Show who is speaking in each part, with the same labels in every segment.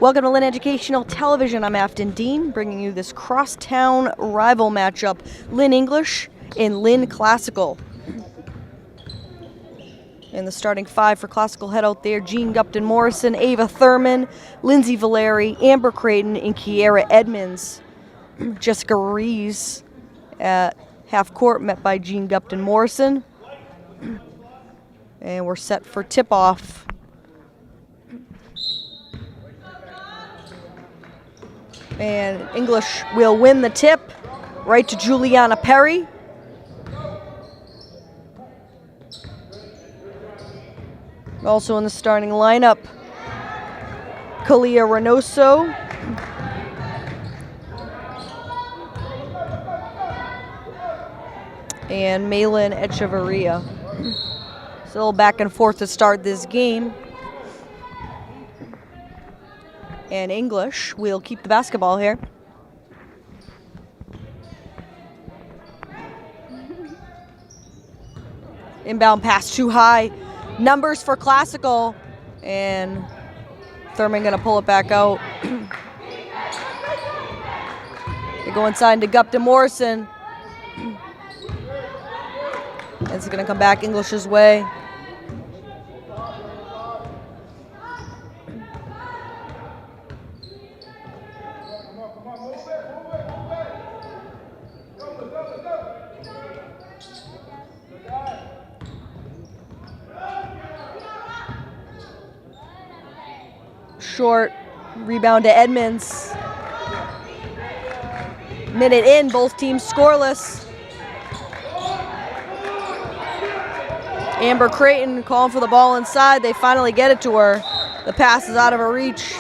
Speaker 1: Welcome to Lynn Educational Television. I'm Afton Dean, bringing you this crosstown rival matchup, Lynn English and Lynn Classical. And the starting five for Classical head out there: Jean Gupton Morrison, Ava Thurman, Lindsay Valeri, Amber Creighton, and Kiera Edmonds. Jessica Rees at half court, met by Jean Gupton Morrison. And we're set for tip-off. And English will win the tip, right to Juliana Perry. Also in the starting lineup, Kalia Reynoso, and Malin Echeverria. It's a little back and forth to start this game. And English will keep the basketball here. Inbound pass too high. Numbers for Classical. And Thurman gonna pull it back out. They go inside to Gupton Morrison. It's gonna come back English's way. Short rebound to Edmonds. Minute in, both teams scoreless. Amber Creighton calling for the ball inside. They finally get it to her. The pass is out of her reach.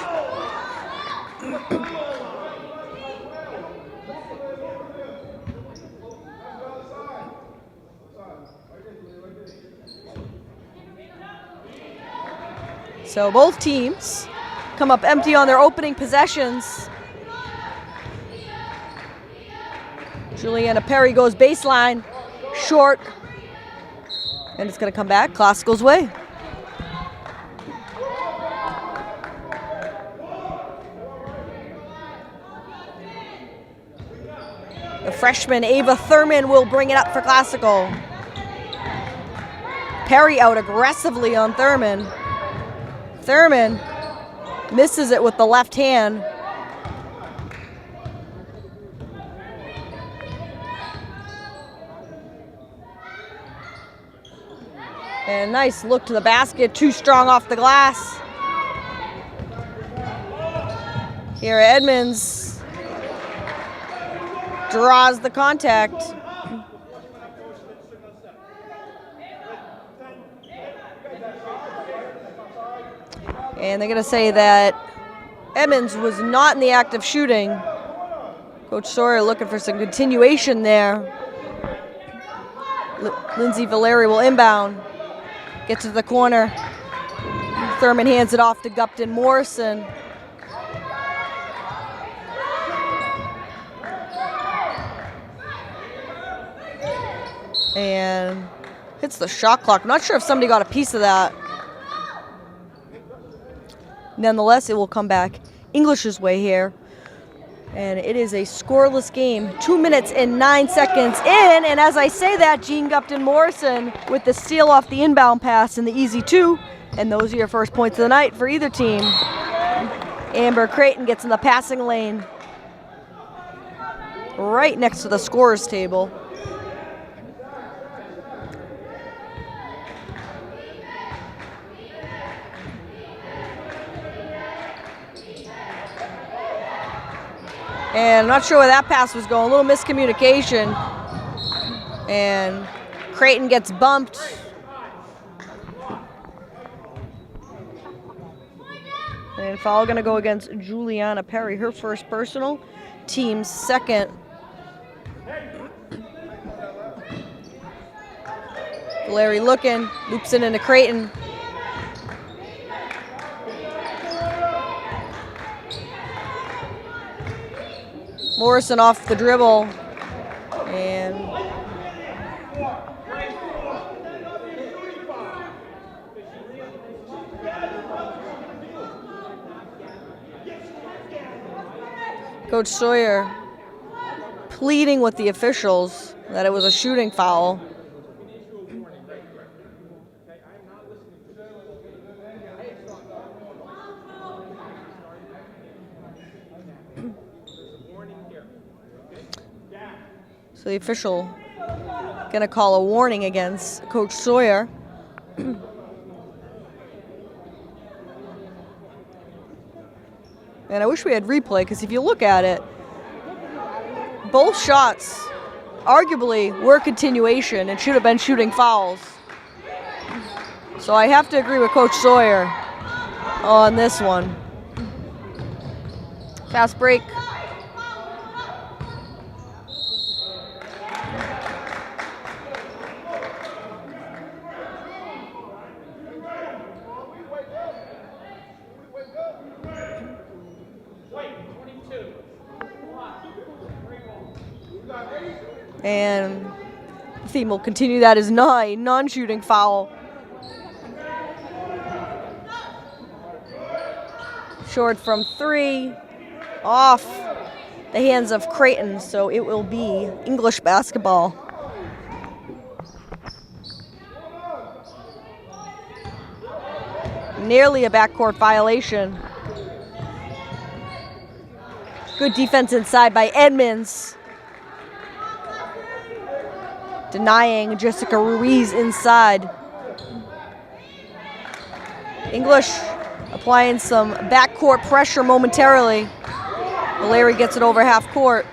Speaker 1: So both teams come up empty on their opening possessions. Juliana Perry goes baseline, short, and it's gonna come back Classical's way. The freshman Ava Thurman will bring it up for Classical. Perry out aggressively on Thurman. Thurman misses it with the left hand. And a nice look to the basket, too strong off the glass. Kiera Edmonds draws the contact. And they're gonna say that Edmonds was not in the act of shooting. Coach Sawyer looking for some continuation there. Lindsay Valeri will inbound. Get to the corner. Thurman hands it off to Gupton Morrison. And hits the shot clock. I'm not sure if somebody got a piece of that. Nonetheless, it will come back English's way here. And it is a scoreless game. 2 minutes and 9 seconds in. And as I say that, Jean Gupton Morrison with the steal off the inbound pass and the easy two. And those are your first points of the night for either team. Amber Creighton gets in the passing lane, right next to the scorer's table. And I'm not sure where that pass was going. A little miscommunication. And Creighton gets bumped. And foul gonna go against Juliana Perry, her first personal, team's second. Larry looking, loops it into Creighton. Morrison off the dribble, and Coach Sawyer pleading with the officials that it was a shooting foul. So the official going to call a warning against Coach Sawyer. And I wish we had replay, because if you look at it, both shots arguably were continuation and should have been shooting fouls. So I have to agree with Coach Sawyer on this one. Fast break. And the theme will continue. That is non-shooting foul. Short from 3, off the hands of Creighton, so it will be English basketball. Nearly a backcourt violation. Good defense inside by Edmonds. Denying Jessica Ruiz inside. English applying some backcourt pressure momentarily. Larry gets it over half court.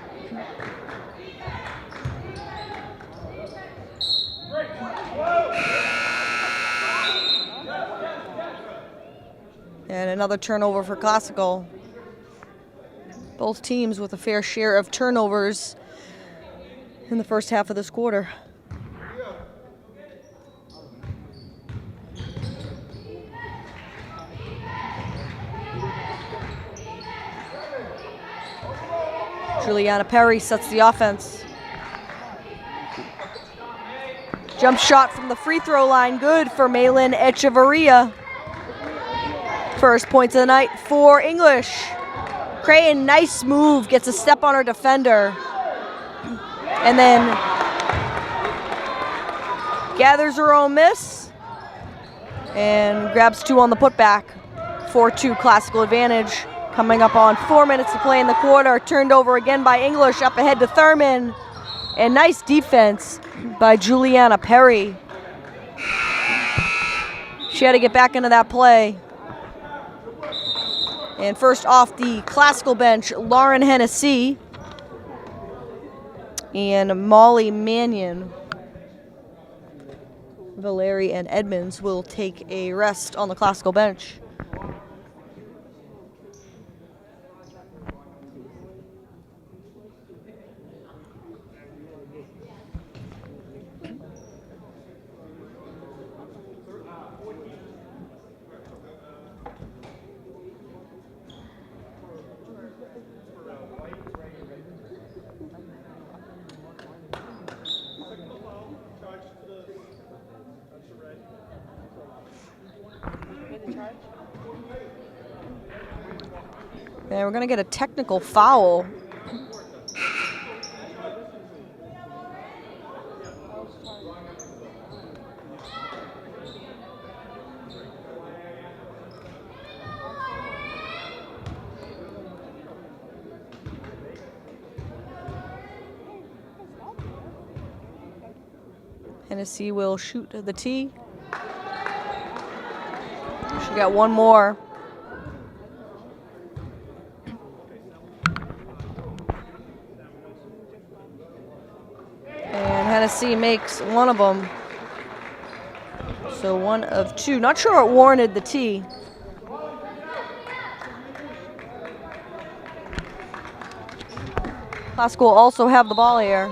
Speaker 1: And another turnover for Classical. Both teams with a fair share of turnovers in the first half of this quarter. Juliana Perry sets the offense. Jump shot from the free throw line, good for Malin Echeverria. First points of the night for English. Creighton, nice move, gets a step on her defender. And then gathers her own miss and grabs 2 on the putback. 4-2 Classical advantage. Coming up on 4 minutes to play in the quarter. Turned over again by English, up ahead to Thurman. And nice defense by Juliana Perry. She had to get back into that play. And first off the Classical bench, Lauren Hennessy and Molly Mannion. Valeri and Edmonds will take a rest on the Classical bench. And we're going to get a technical foul. Hennessy will shoot the tee. She got one more. Hennessy makes one of them. So 1 of 2. Not sure it warranted the tee. Classical also have the ball here.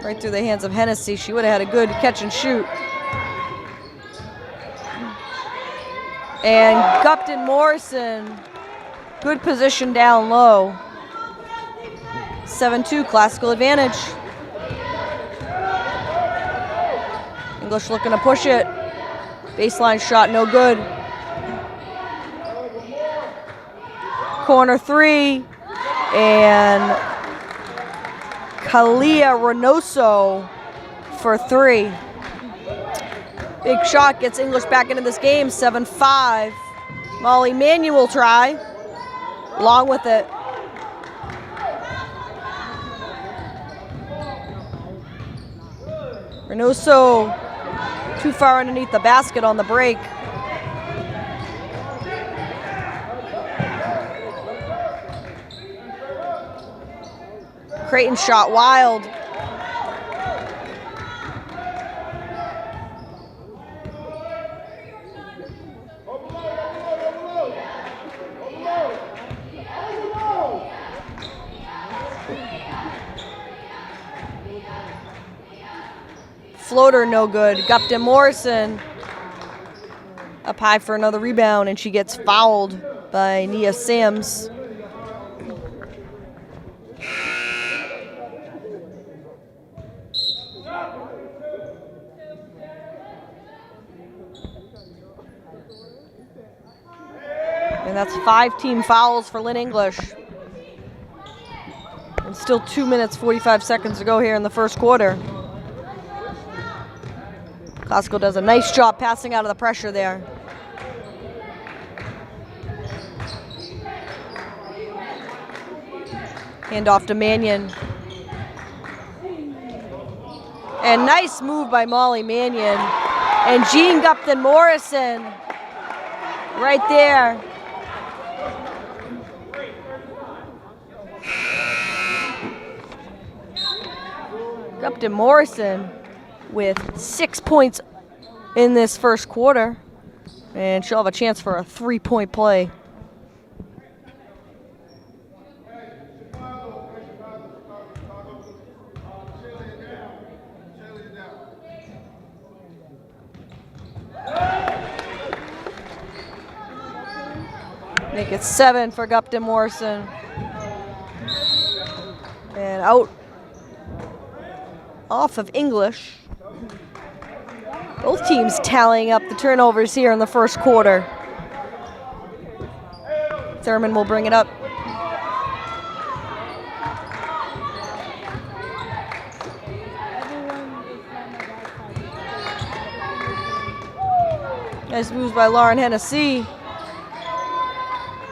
Speaker 1: Right through the hands of Hennessy. She would have had a good catch and shoot. And Gupton Morrison, good position down low. 7-2 Classical advantage. English looking to push it. Baseline shot, no good. Corner three. And Kalia Reynoso for three. Big shot gets English back into this game, 7-5. Molly Manuel try, long with it. Reynoso too far underneath the basket on the break. Creighton shot wild. Floater no good. Gupton Morrison up high for another rebound, and she gets fouled by Nia Sams. And that's 5 team fouls for Lynn English. And still 2 minutes, 45 seconds to go here in the first quarter. Costco does a nice job passing out of the pressure there. Hand off to Mannion. And nice move by Molly Mannion. And Jean Gupton Morrison right there. Gupton Morrison with 6 points in this first quarter, and she'll have a chance for a 3-point play. Make it 7 for Gupton Morrison. And out off of English. Both teams tallying up the turnovers here in the first quarter. Thurman will bring it up. Nice moves by Lauren Hennessy.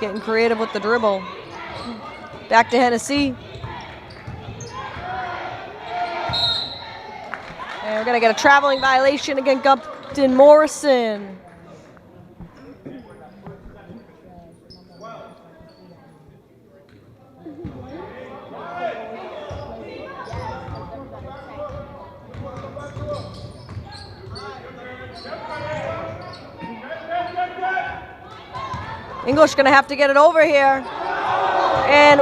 Speaker 1: Getting creative with the dribble. Back to Hennessy. And we're going to get a traveling violation against Gupton Morrison. English going to have to get it over here. And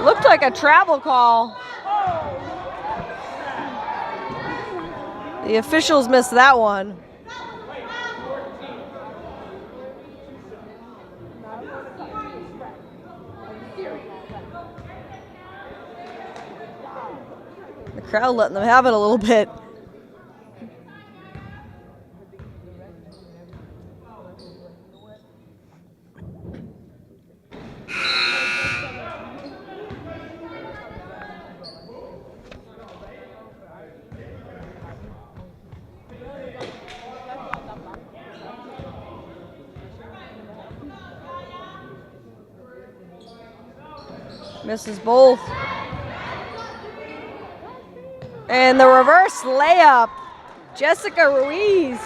Speaker 1: looked like a travel call. The officials missed that one. The crowd letting them have it a little bit. Misses both. And the reverse layup. Jessica Ruiz.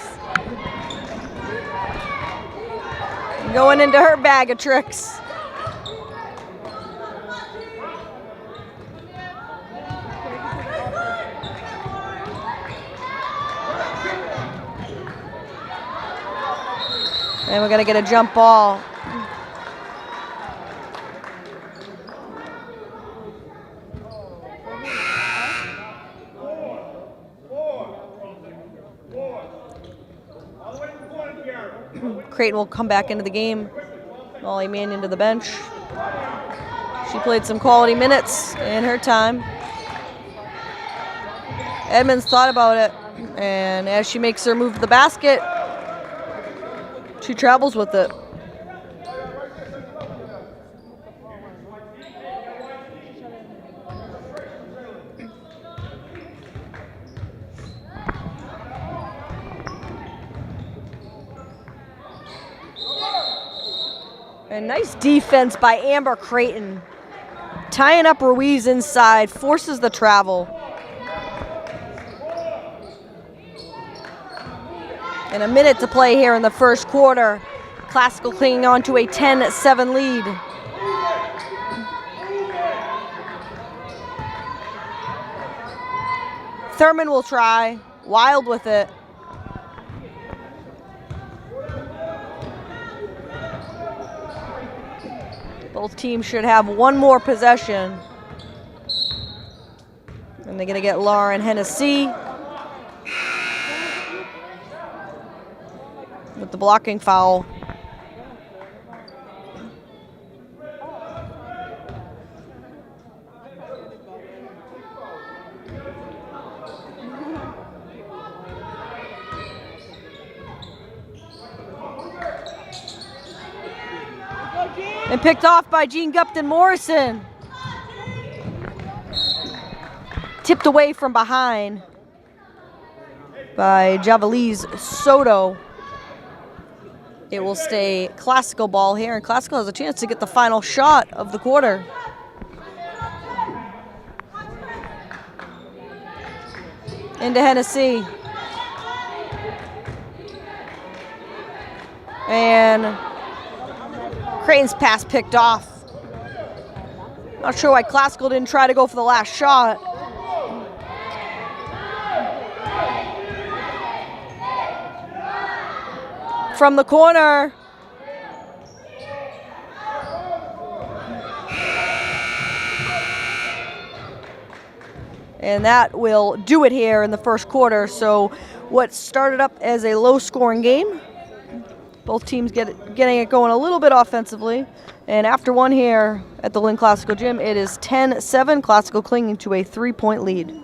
Speaker 1: Going into her bag of tricks. And we're going to get a jump ball. Creighton will come back into the game. Molly Mannion to the bench. She played some quality minutes in her time. Edmonds thought about it, and as she makes her move to the basket, she travels with it. And nice defense by Amber Creighton. Tying up Ruiz inside, forces the travel. And a minute to play here in the first quarter. Classical clinging on to a 10-7 lead. Thurman will try, Wild with it. Both teams should have one more possession. And they're gonna get Lauren Hennessy with the blocking foul. And picked off by Jean Gupton Morrison. Tipped away from behind by Javalise Soto. It will stay Classical ball here, and Classical has a chance to get the final shot of the quarter. Into Hennessy. And Creighton's pass picked off. Not sure why Classical didn't try to go for the last shot. From the corner. And that will do it here in the first quarter. So what started up as a low-scoring game, both teams getting it going a little bit offensively. And after one here at the Lynn Classical Gym, it is 10-7, Classical clinging to a 3-point lead.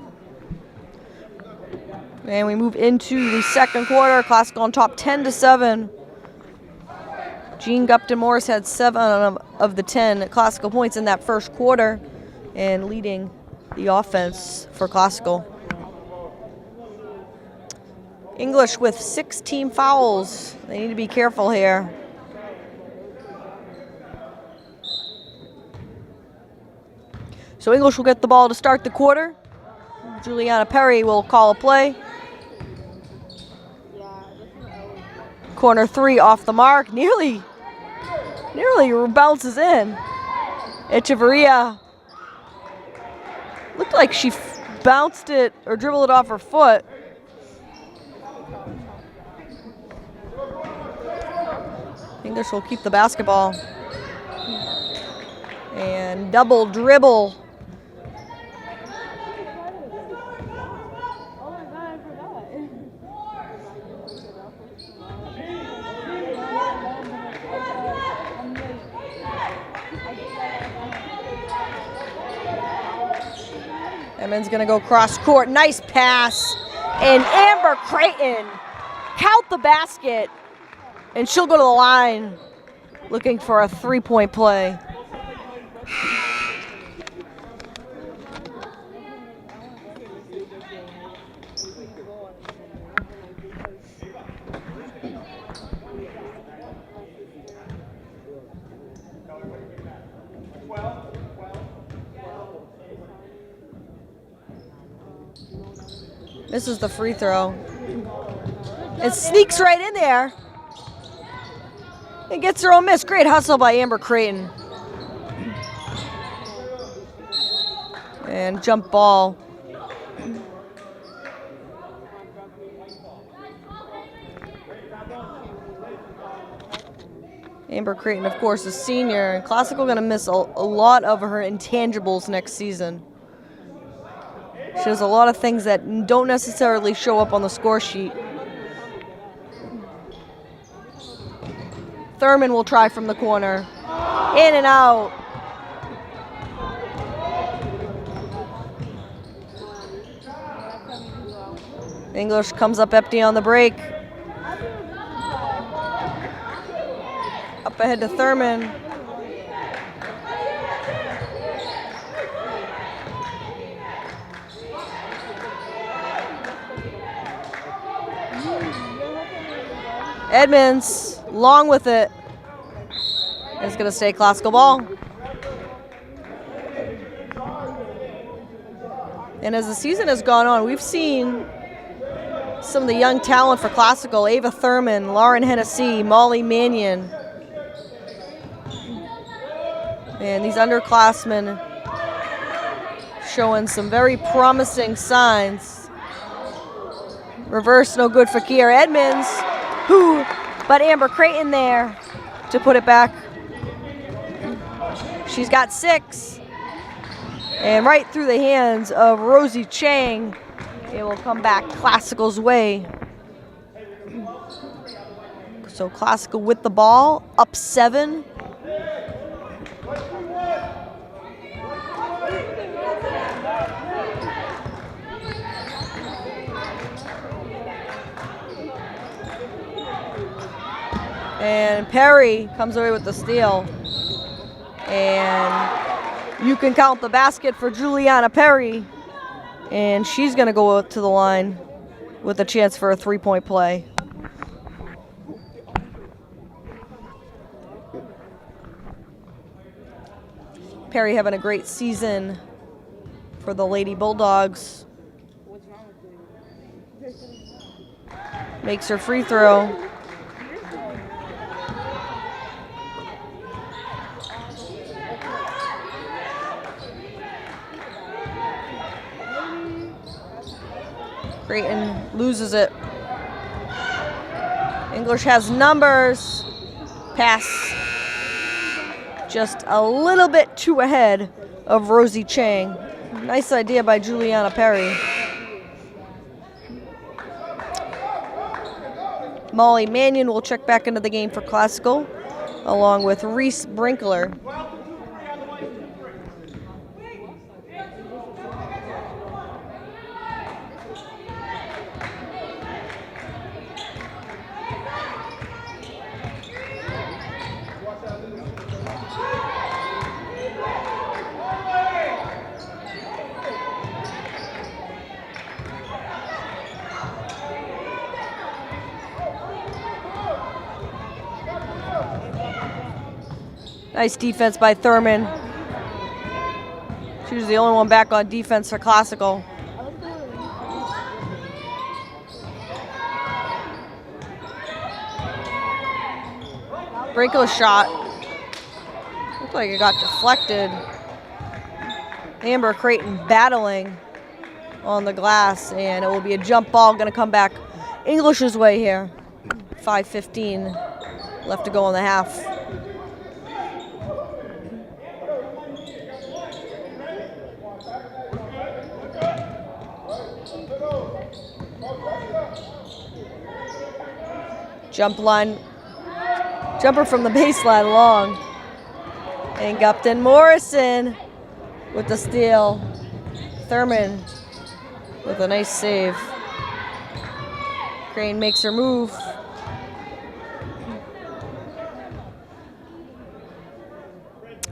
Speaker 1: And we move into the second quarter, Classical on top 10-7. Jean Gupton Morris had 7 of the 10 Classical points in that first quarter and leading the offense for Classical. English with 6 team fouls. They need to be careful here. So English will get the ball to start the quarter. Juliana Perry will call a play. Corner 3 off the mark. Nearly bounces in. Echeverria looked like she bounced it or dribbled it off her foot. English will keep the basketball. And double dribble. Edmonds gonna go cross court. Nice pass. And Amber Creighton count the basket. And she'll go to the line looking for a 3-point play. This is the free throw. It sneaks right in there. And gets her own miss. Great hustle by Amber Creighton. And jump ball. Amber Creighton, of course, is senior, and Classical going to miss a lot of her intangibles next season. She has a lot of things that don't necessarily show up on the score sheet. Thurman will try from the corner. In and out. English comes up empty on the break. Up ahead to Thurman. Edmonds, long with it. It's going to stay classical ball. And as the season has gone on, we've seen some of the young talent for classical: Ava Thurman, Lauren Hennessy, Molly Mannion. And these underclassmen showing some very promising signs. Reverse, no good for Kiera Edmonds, but Amber Creighton there to put it back. She's got 6. And right through the hands of Rosie Chang, it will come back Classical's way. So Classical with the ball, up 7. And Perry comes away with the steal. And you can count the basket for Juliana Perry. And she's going to go to the line with a chance for a 3-point play. Perry having a great season for the Lady Bulldogs. Makes her free throw. Creighton loses it. English has numbers. Pass just a little bit too ahead of Rosie Chang. Nice idea by Juliana Perry. Molly Mannion will check back into the game for Classical, along with Reese Brinkler. Nice defense by Thurman. She was the only one back on defense for Classical. Brinkler's shot. Looked like it got deflected. Amber Creighton battling on the glass, and it will be a jump ball going to come back English's way here. 5:15 left to go in the half. Jumper from the baseline long. And Gupton Morrison with the steal. Thurman with a nice save. Crane makes her move.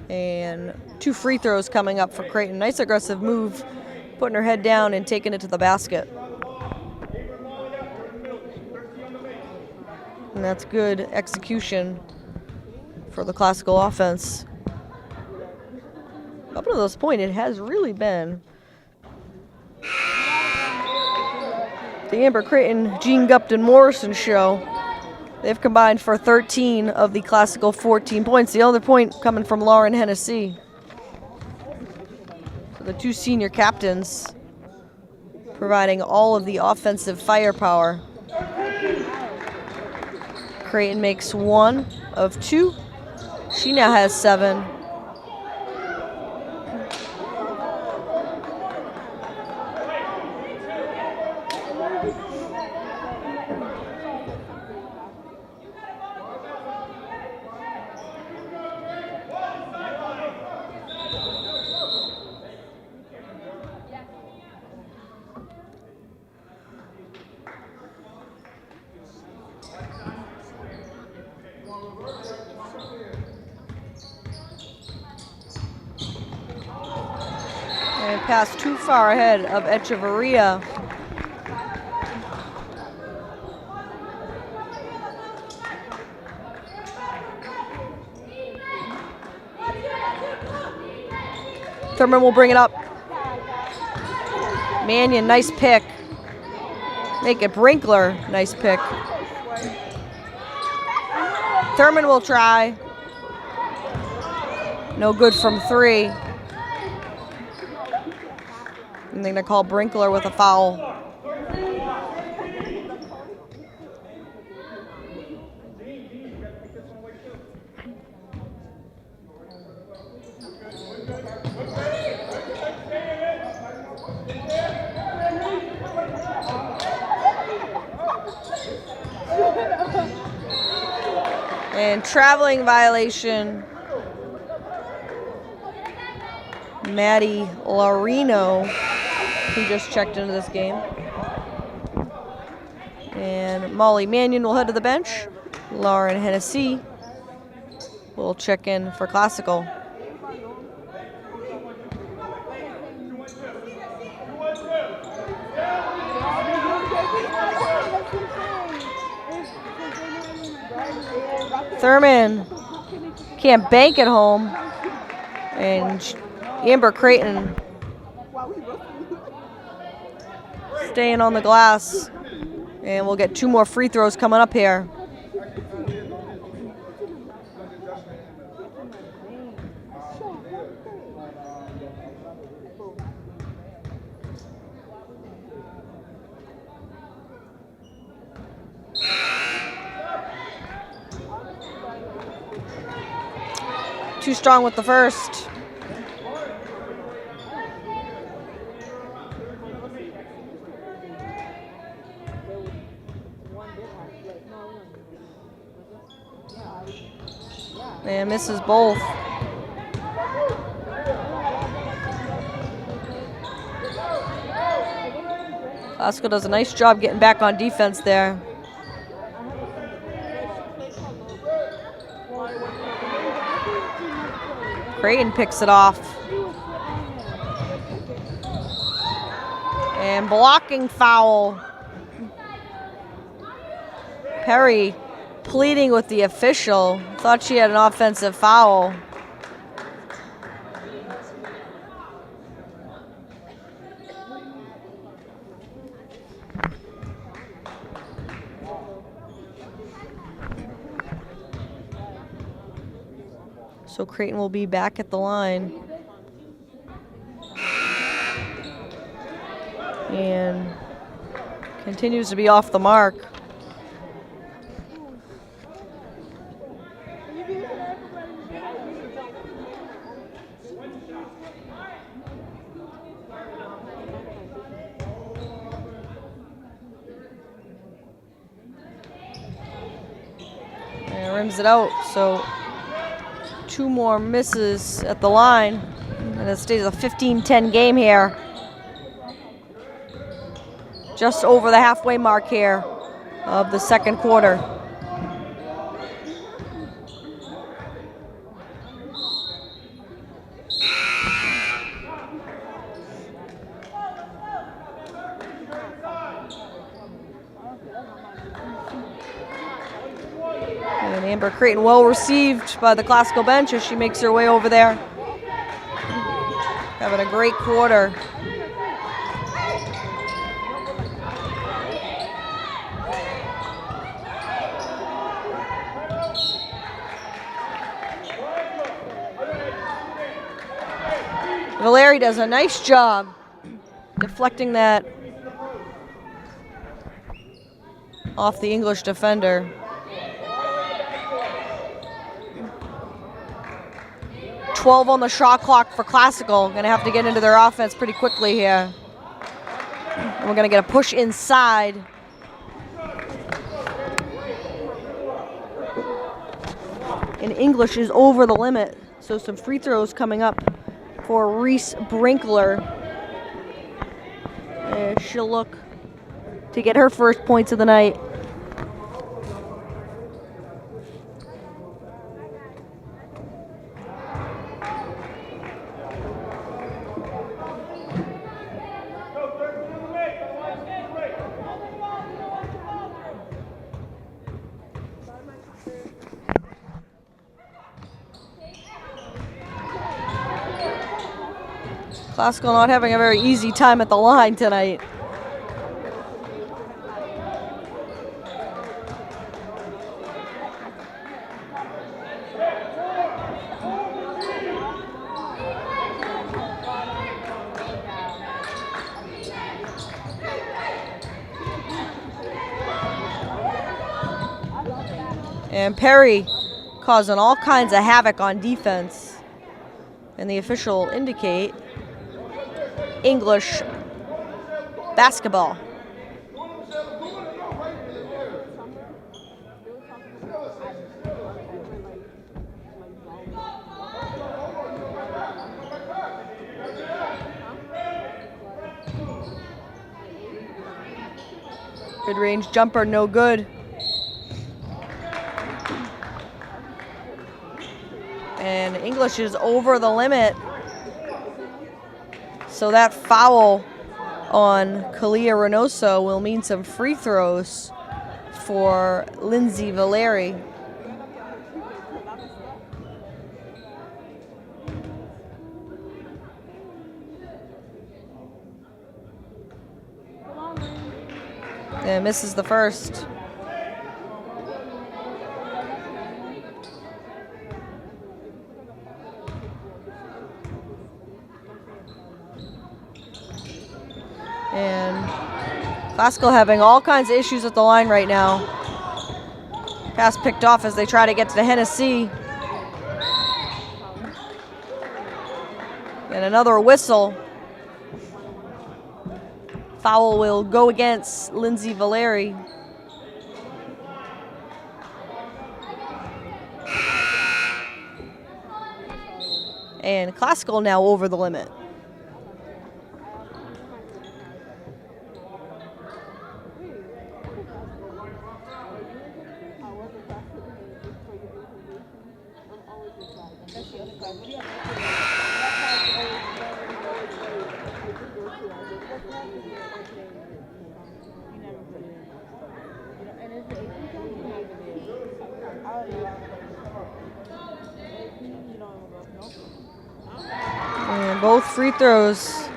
Speaker 1: And 2 free throws coming up for Creighton. Nice aggressive move, putting her head down and taking it to the basket. And that's good execution for the Classical offense. Up to this point, it has really been the Amber Creighton, Jean Gupton Morrison show. They've combined for 13 of the Classical 14 points. The other point coming from Lauren Hennessy. So the 2 senior captains providing all of the offensive firepower. Creighton makes 1 of 2. She now has 7. And pass too far ahead of Echeverria. Thurman will bring it up. Mannion, nice pick. Make it Brinkler, nice pick. Thurman will try. No good from 3. And they're gonna call Brinkler with a foul. And traveling violation. Maddie Larino, who just checked into this game. And Molly Mannion will head to the bench. Lauren Hennessy will check in for Classical. Thurman can't bank at home. And Amber Creighton staying on the glass. And we'll get 2 more free throws coming up here. Too strong with the first. And misses both. Classical does a nice job getting back on defense there. Creighton picks it off. And blocking foul. Perry pleading with the official. Thought she had an offensive foul. So Creighton will be back at the line. And continues to be off the mark. And rims it out, so 2 more misses at the line, and it stays a 15-10 game here. Just over the halfway mark here of the second quarter. And Amber Creighton well received by the Classical bench as she makes her way over there. Having a great quarter. Valeri does a nice job deflecting that off the English defender. .12 on the shot clock for Classical. Gonna have to get into their offense pretty quickly here. And we're gonna get a push inside. And English is over the limit. So some free throws coming up for Reese Brinkler. And she'll look to get her first points of the night. Classical not having a very easy time at the line tonight. And Perry causing all kinds of havoc on defense. And the official indicate English basketball. Good range jumper, no good. And English is over the limit. So that foul on Kalia Reynoso will mean some free throws for Lindsay Valeri. And misses the first. And Classical having all kinds of issues at the line right now. Pass picked off as they try to get to the Hennessy. And another whistle. Foul will go against Lindsay Valeri. And Classical now over the limit. And both free throws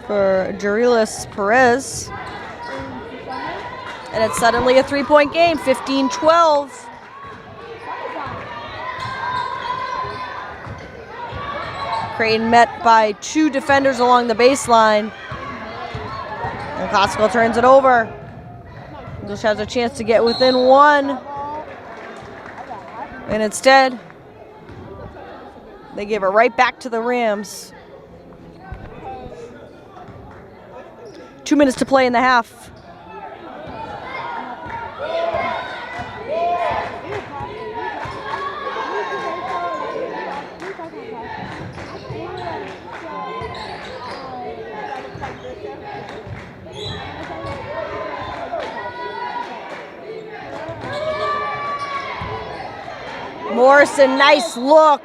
Speaker 1: for Jarilis Perez. And it's suddenly a three-point game, 15-12. Creighton met by two defenders along the baseline. And Classical turns it over. English has a chance to get within one. And instead, they give it right back to the Rams. 2 minutes to play in the half. Morrison, nice look.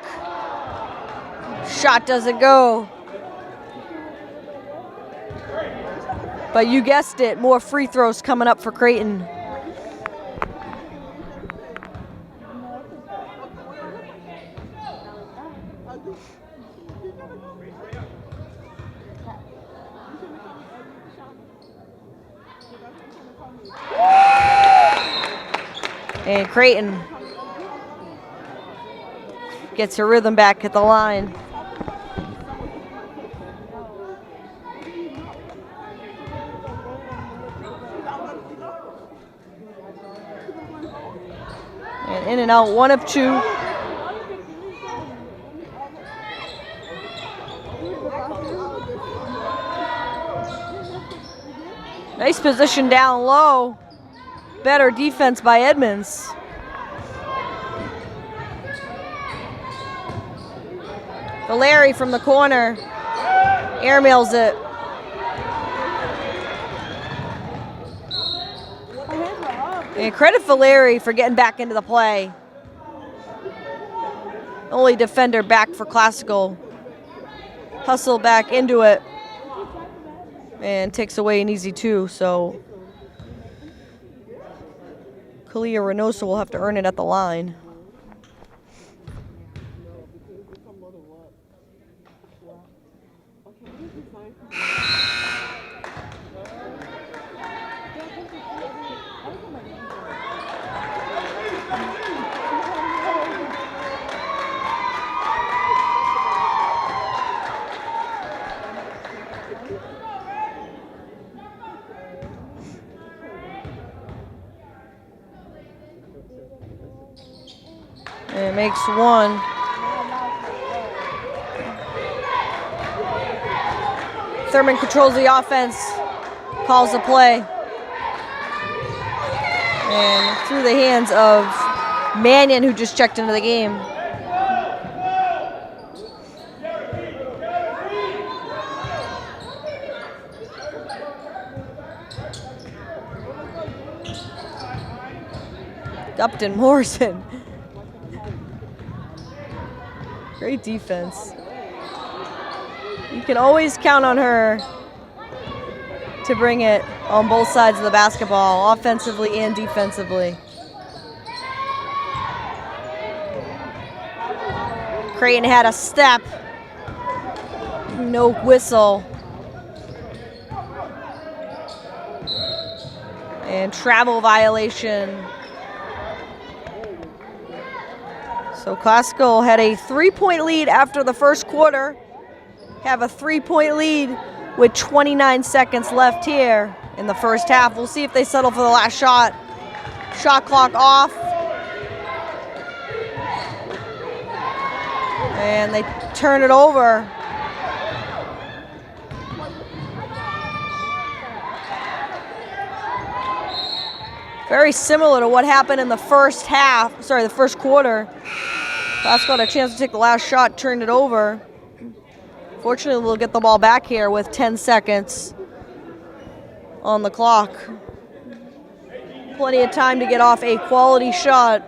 Speaker 1: Shot doesn't go. But you guessed it, more free throws coming up for Creighton. And Creighton gets her rhythm back at the line. And in and out, one of two. Nice position down low. Better defense by Edmonds. Valeri from the corner. Airmails it. And credit Valeri for getting back into the play. Only defender back for Classical. Hustle back into it. And takes away an easy two, so Kalia Reynoso will have to earn it at the line. And it makes one. Thurman controls the offense, calls the play. And through the hands of Mannion, who just checked into the game. Upton Morrison. Great defense. You can always count on her to bring it on both sides of the basketball, offensively and defensively. Creighton had a step. No whistle. And travel violation. So Classical had a 3-point lead after the first quarter. Have a 3-point lead with 29 seconds left here in the first half. We'll see if they settle for the last shot. Shot clock off. And they turn it over. Very similar to what happened in the first quarter. Classical had a chance to take the last shot, turned it over. Fortunately, we'll get the ball back here with 10 seconds on the clock. Plenty of time to get off a quality shot.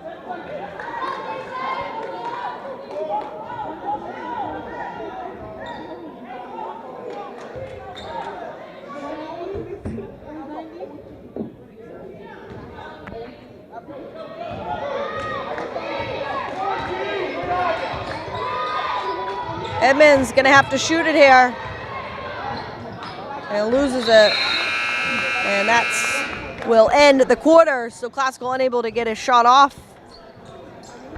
Speaker 1: Edmonds gonna have to shoot it here. And loses it. And that's will end the quarter. So Classical unable to get a shot off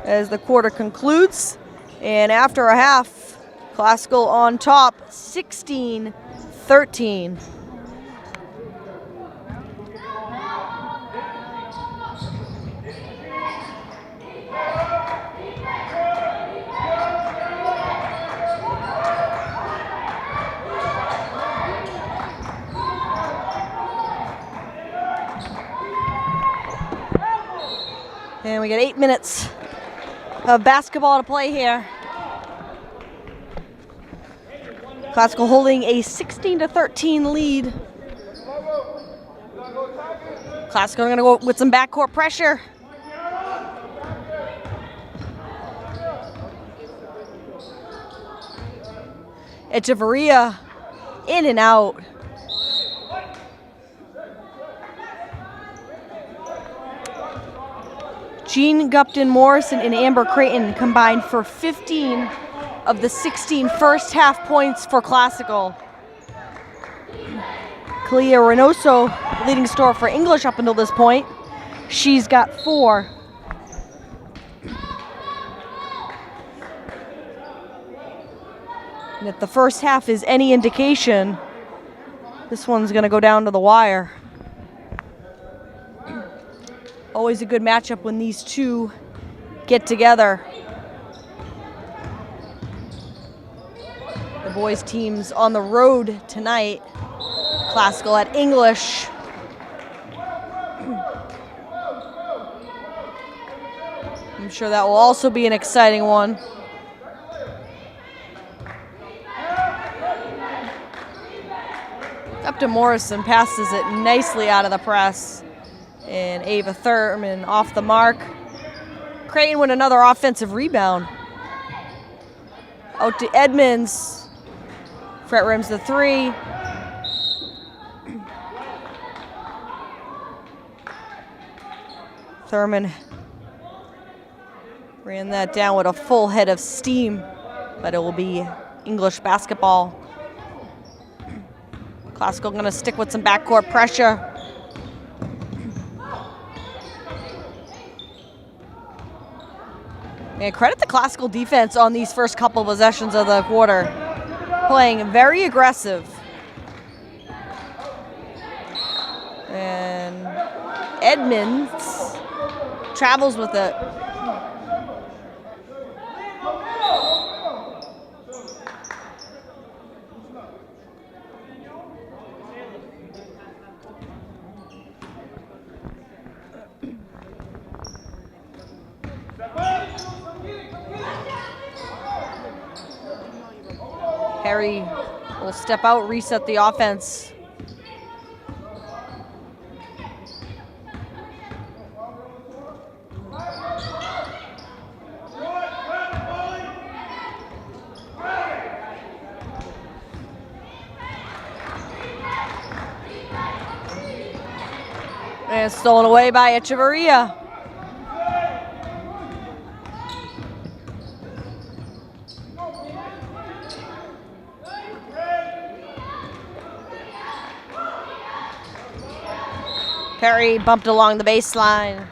Speaker 1: as the quarter concludes. And after a half, Classical on top, 16-13. And we got 8 minutes of basketball to play here. Classical holding a 16-13 lead. Classical are gonna go with some backcourt pressure. Echeverria in and out. Jean Gupton Morrison and Amber Creighton combined for 15 of the 16 first half points for Classical. Kalia Reynoso, leading scorer for English up until this point. She's got 4. And if the first half is any indication, this one's gonna go down to the wire. Always a good matchup when these two get together. The boys' teams on the road tonight. Classical at English. I'm sure that will also be an exciting one. Upton Morrison passes it nicely out of the press. And Ava Thurman off the mark. Creighton with another offensive rebound. Out to Edmonds. Fret rims the 3. Thurman ran that down with a full head of steam, but it will be English basketball. Classical gonna stick with some backcourt pressure. And credit the Classical defense on these first couple possessions of the quarter. Playing very aggressive. And Edmonds travels with it. Perry will step out, reset the offense. And stolen away by Echeverria. Perry bumped along the baseline.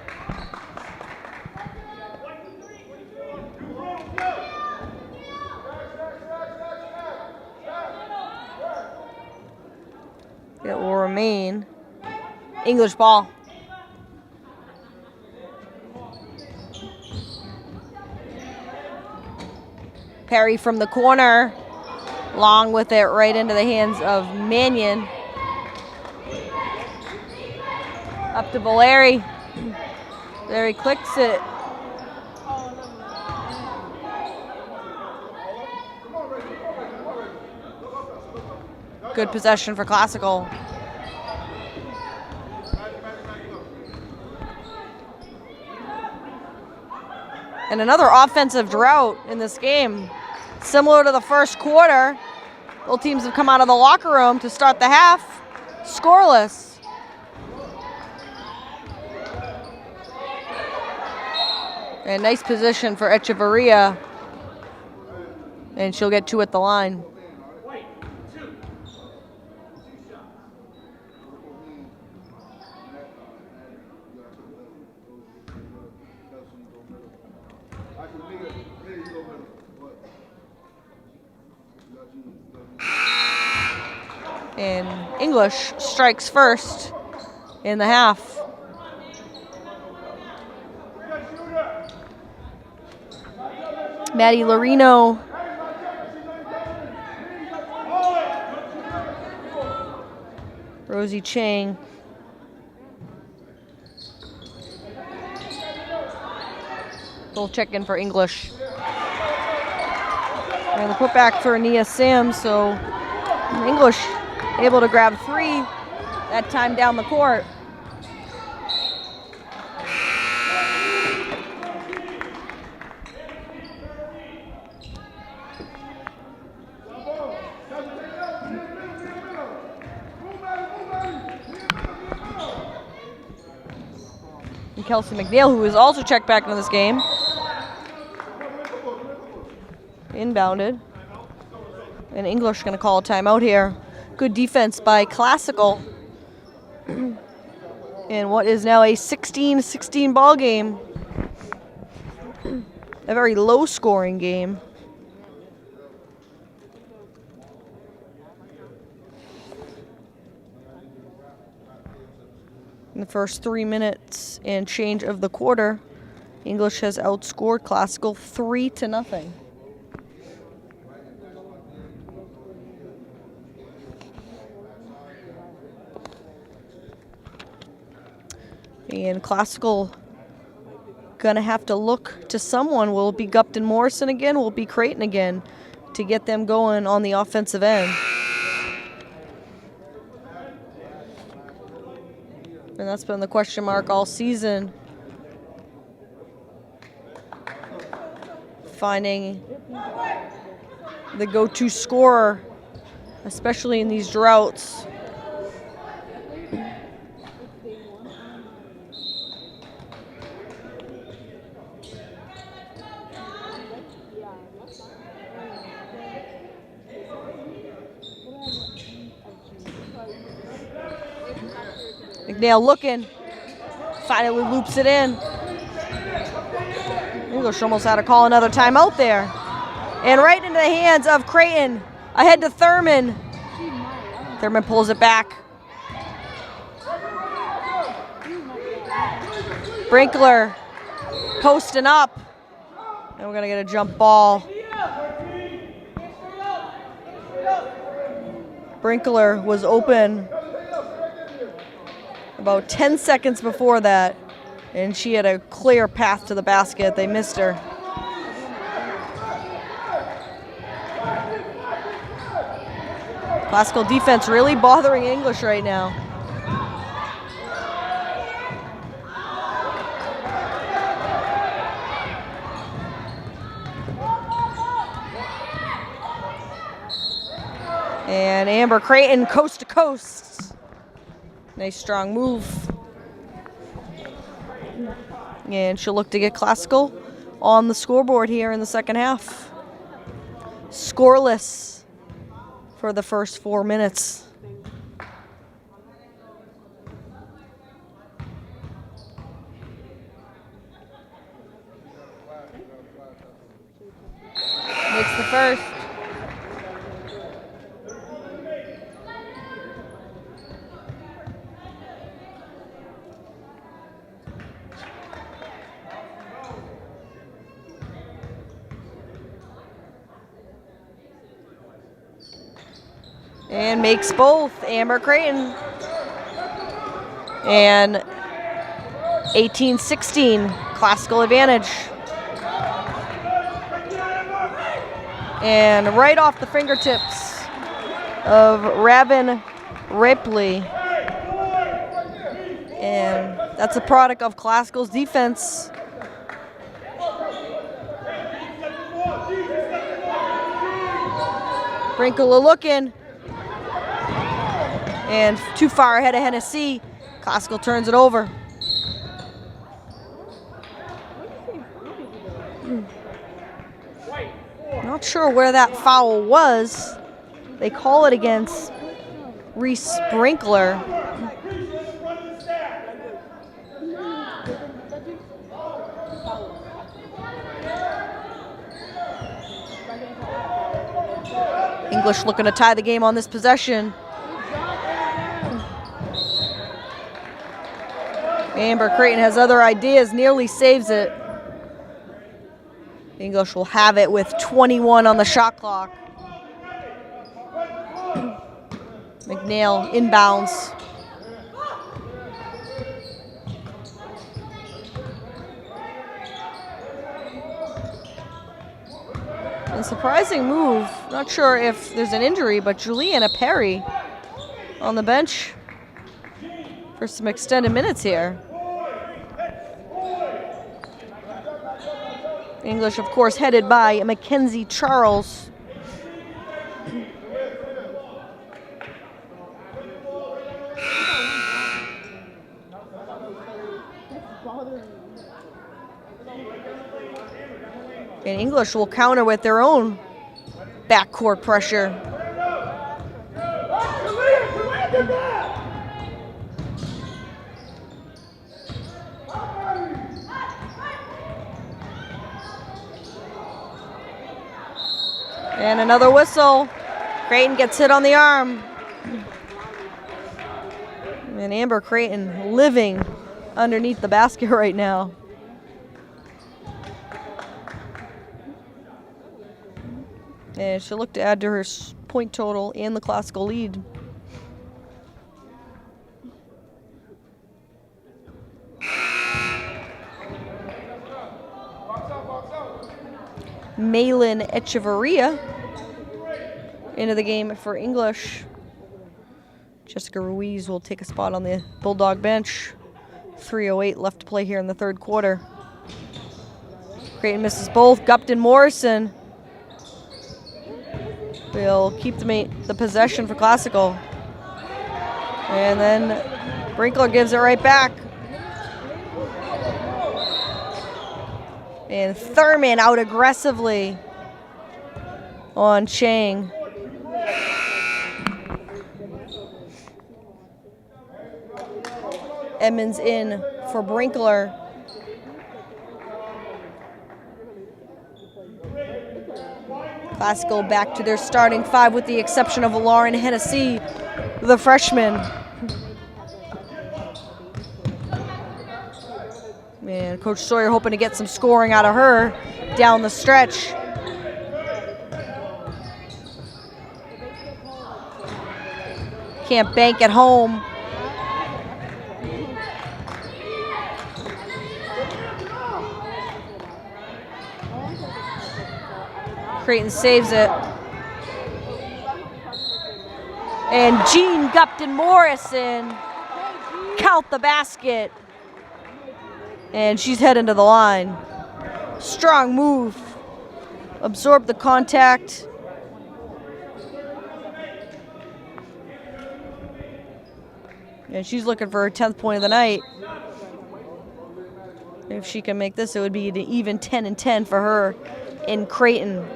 Speaker 1: It will remain English ball. Perry from the corner, long with it right into the hands of Mannion. Up to Valeri. There he clicks it. Good possession for Classical. And another offensive drought in this game. Similar to the first quarter, both teams have come out of the locker room to start the half scoreless. And nice position for Echeverria. And she'll get two at the line. And English strikes first in the half. Maddie Lorino. Rosie Chang. We'll check in for English. And the putback for Nia Sam, so English able to grab three that time down the court. And Kelsey McNeil, who is also checked back into this game. Inbounded. And English going to call a timeout here. Good defense by Classical. In what is now a 16-16 ball game. A very low scoring game. In the first 3 minutes and change of the quarter, English has outscored Classical 3-0. And Classical gonna have to look to someone. Will it be Gupton Morrison again? Will it be Creighton again to get them going on the offensive end? And that's been the question mark all season. Finding the go-to scorer, especially in these droughts. McNeil looking, finally loops it in. English almost had to call another timeout there. And right into the hands of Creighton. Ahead to Thurman. Thurman pulls it back. Brinkler posting up. And we're going to get a jump ball. Brinkler was open about 10 seconds before that, and she had a clear path to the basket. They missed her. Classical defense really bothering English right now. And Amber Creighton coast to coast. Nice strong move. And she'll look to get Classical on the scoreboard here in the second half. Scoreless for the first 4 minutes. Makes the first. And makes both. Amber Creighton. And 18-16, Classical advantage. And right off the fingertips of Rabin Ripley. And that's a product of Classical's defense. Brinkler looking. And too far ahead of Hennessy. Classical turns it over. Not sure where that foul was. They call it against Reese Brinkler. English looking to tie the game on this possession. Amber Creighton has other ideas, nearly saves it. English will have it with 21 on the shot clock. McNeil inbounds. A surprising move. Not sure if there's an injury, but Juliana Perry on the bench for some extended minutes here. English, of course, headed by Mackenzie Charles. And English will counter with their own backcourt pressure. And another whistle. Creighton gets hit on the arm. And Amber Creighton living underneath the basket right now. And she'll look to add to her point total and the Classical lead. Malin Echeverria into the game for English. Jessica Ruiz will take a spot on the Bulldog bench. 3:08 left to play here in the third quarter. Creighton misses both. Gupton Morrison will keep the possession for Classical. And then Brinkler gives it right back. And Thurman out aggressively on Chang. Edmonds in for Brinkler. Classical back to their starting five with the exception of Lauren Hennessy, the freshman. And Coach Sawyer hoping to get some scoring out of her down the stretch. Can't bank at home. Creighton saves it. And Jean Gupton-Morrison count the basket. And she's heading to the line. Strong move. Absorb the contact. And she's looking for her 10th point of the night. If she can make this, it would be an even 10-10 for her in Creighton.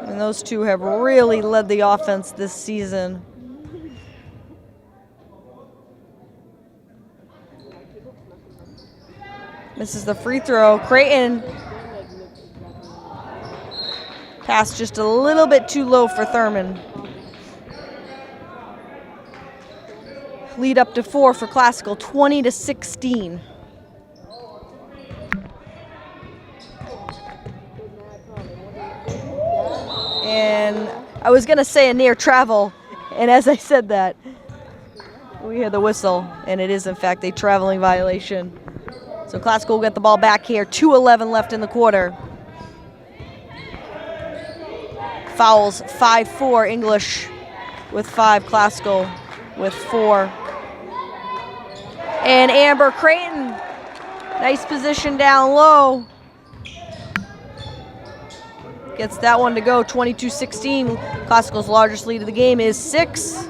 Speaker 1: And those two have really led the offense this season. This is the free throw. Creighton passed just a little bit too low for Thurman. Lead up to 4 for Classical, 20-16. And I was gonna say a near travel, and as I said that, we hear the whistle, and it is in fact a traveling violation. So Classical will get the ball back here, 2:11 left in the quarter. Fouls, 5-4 English with 5, Classical with 4. And Amber Creighton, nice position down low. Gets that one to go, 22-16. Classical's largest lead of the game is 6.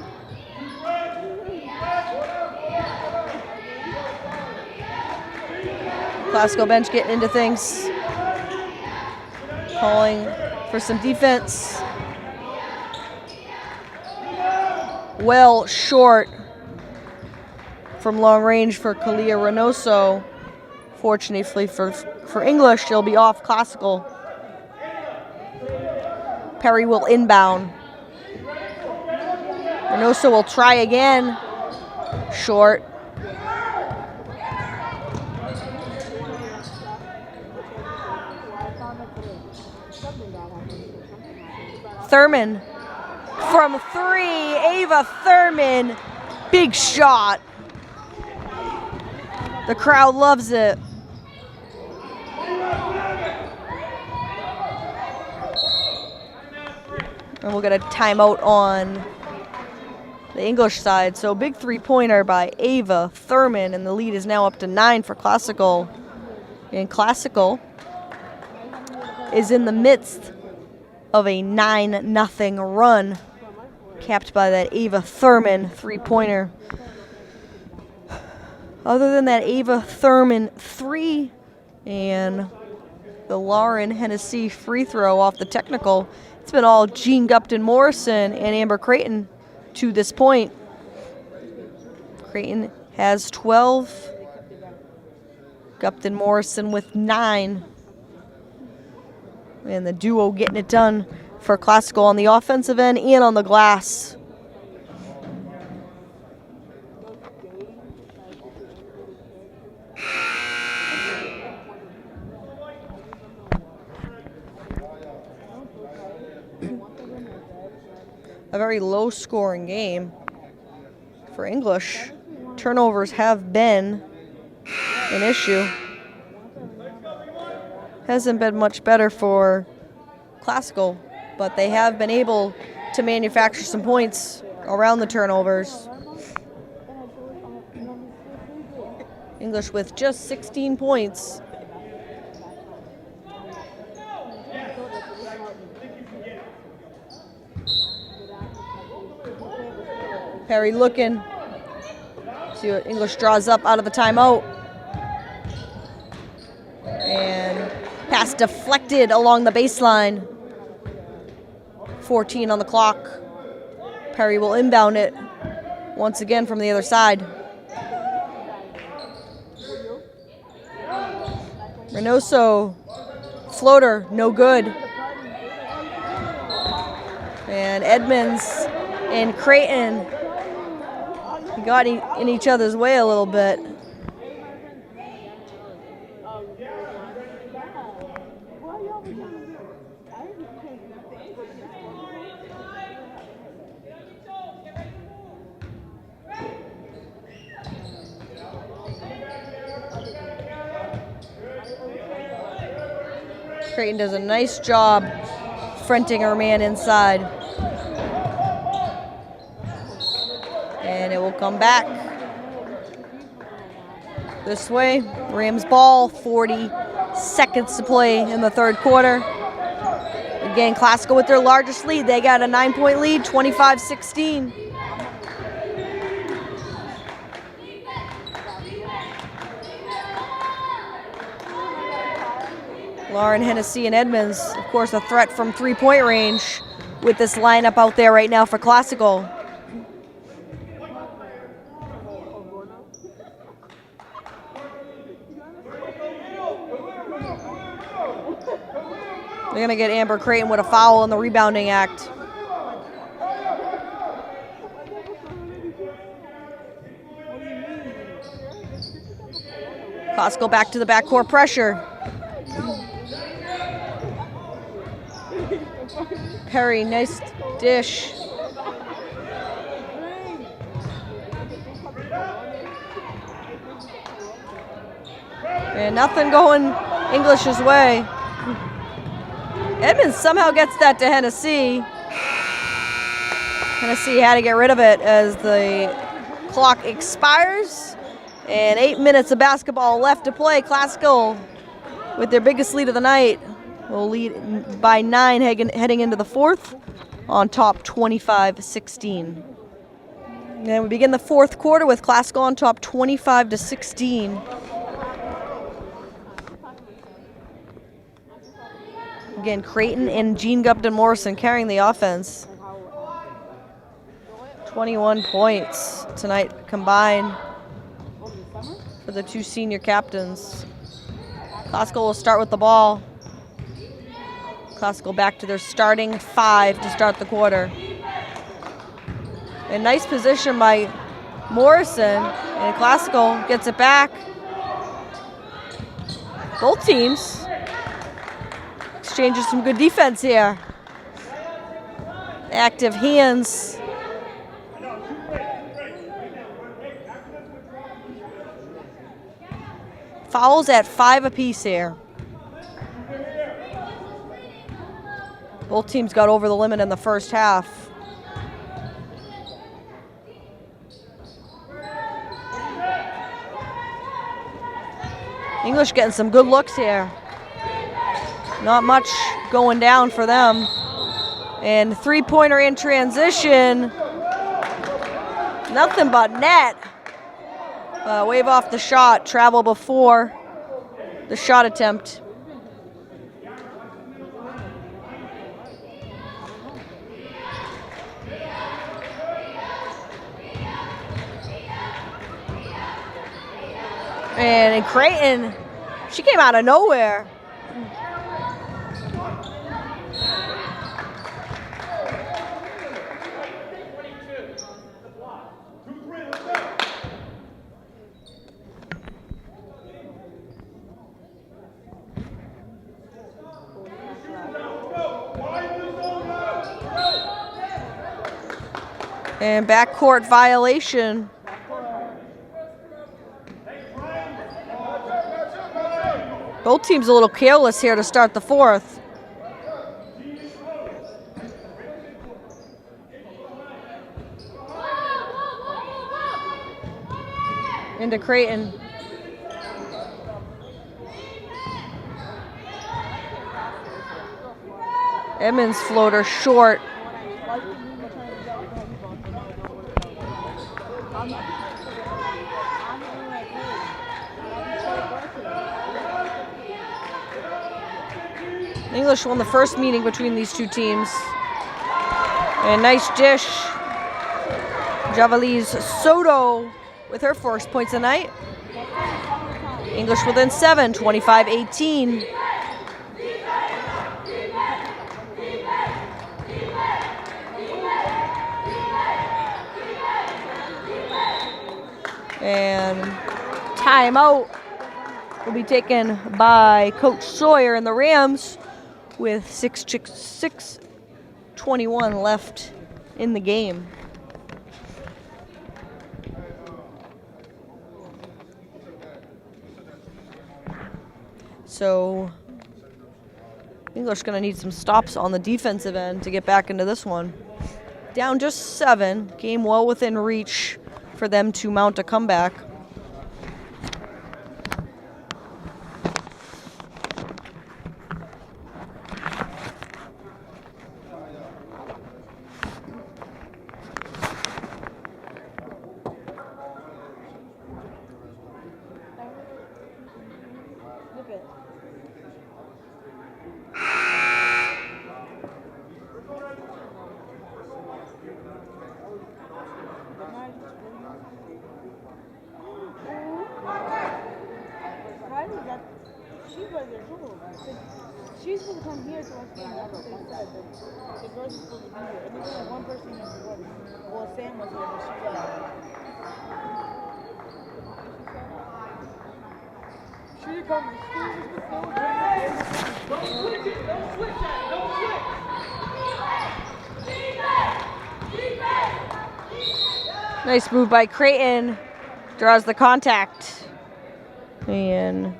Speaker 1: Classical bench getting into things. Calling for some defense. Well short from long range for Kalia Reynoso. Fortunately for English, she'll be off Classical. Perry will inbound. Reynoso will try again. Short. Thurman from 3, Ava Thurman, big shot. The crowd loves it. And we'll get a timeout on the English side. So big three-pointer by Ava Thurman, and the lead is now up to 9 for Classical. And Classical is in the midst of a 9-0 run, capped by that Ava Thurman three-pointer. Other than that Ava Thurman 3 and the Lauren Hennessy free throw off the technical, it's been all Jean Gupton-Morrison and Amber Creighton to this point. Creighton has 12, Gupton-Morrison with 9. And the duo getting it done for Classical on the offensive end and on the glass. A very low-scoring game for English. Turnovers have been an issue. Hasn't been much better for Classical, but they have been able to manufacture some points around the turnovers. English with just 16 points. Perry looking. See what English draws up out of the timeout. And pass deflected along the baseline. 14 on the clock. Perry will inbound it once again from the other side. Reynoso, floater, no good. And Edmonds and Creighton got in each other's way a little bit. Creighton does a nice job fronting her man inside. And it will come back this way. Rams ball, 40 seconds to play in the third quarter. Again, Classical with their largest lead. They got a 9-point lead, 25-16. Lauren, Hennessy, and Edmonds, of course, a threat from three-point range with this lineup out there right now for Classical. They're going to get Amber Creighton with a foul in the rebounding act. Classical back to the backcourt pressure. Perry, nice dish. And nothing going English's way. Edmonds somehow gets that to Hennessy. Hennessy had to get rid of it as the clock expires. And 8 minutes of basketball left to play. Classical with their biggest lead of the night. Will lead by 9 heading into the fourth, on top 25-16. And we begin the fourth quarter with Classical on top 25-16. Again, Creighton and Jean Gupton Morrison carrying the offense. 21 points tonight combined for the two senior captains. Classical will start with the ball. Classical back to their starting 5 to start the quarter. A nice position by Morrison, and Classical gets it back. Both teams exchanges some good defense here. Active hands. Fouls at 5 apiece here. Both teams got over the limit in the first half. English getting some good looks here. Not much going down for them. And three-pointer in transition. Nothing but net. Wave off the shot, travel before the shot attempt. And in Creighton, she came out of nowhere. And backcourt violation. Both teams a little careless here to start the fourth. Into Creighton. Edmonds floater short. English won the first meeting between these two teams. And nice dish. Javalise Soto with her first points tonight. English within 7, 25-18. And timeout will be taken by Coach Sawyer and the Rams with 6:21 left in the game. So English going to need some stops on the defensive end to get back into this one. Down just 7, game well within reach for them to mount a comeback.
Speaker 2: She's supposed to come here to watch games. That's what they said. The girls are supposed to be here. And there's only one person here to work. Well, Sam was here, but she's She didn't come. Don't switch it. Don't switch that. Don't switch.
Speaker 1: Nice move by Creighton. Draws the contact. And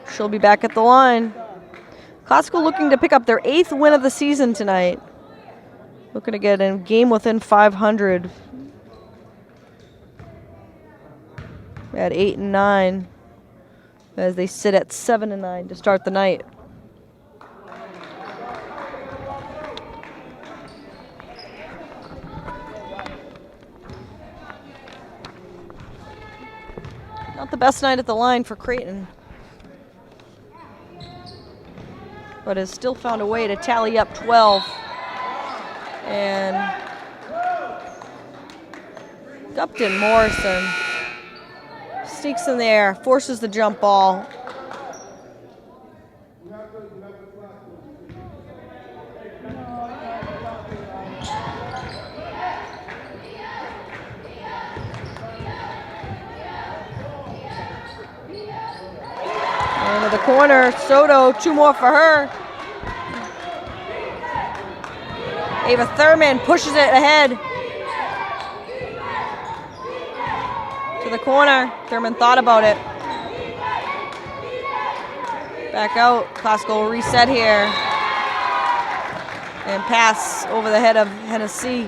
Speaker 1: she'll be back at the line. Classical looking to pick up their 8th win of the season tonight. Looking to get a game within 500 at 8-9 as they sit at 7-9 to start the night. Not the best night at the line for Creighton, but has still found a way to tally up 12. And Gupton Morrison sneaks in there, forces the jump ball. Into the corner, Soto, 2 more for her. Ava Thurman pushes it ahead to the corner. Thurman thought about it. Back out, Classical reset here. And pass over the head of Hennessy.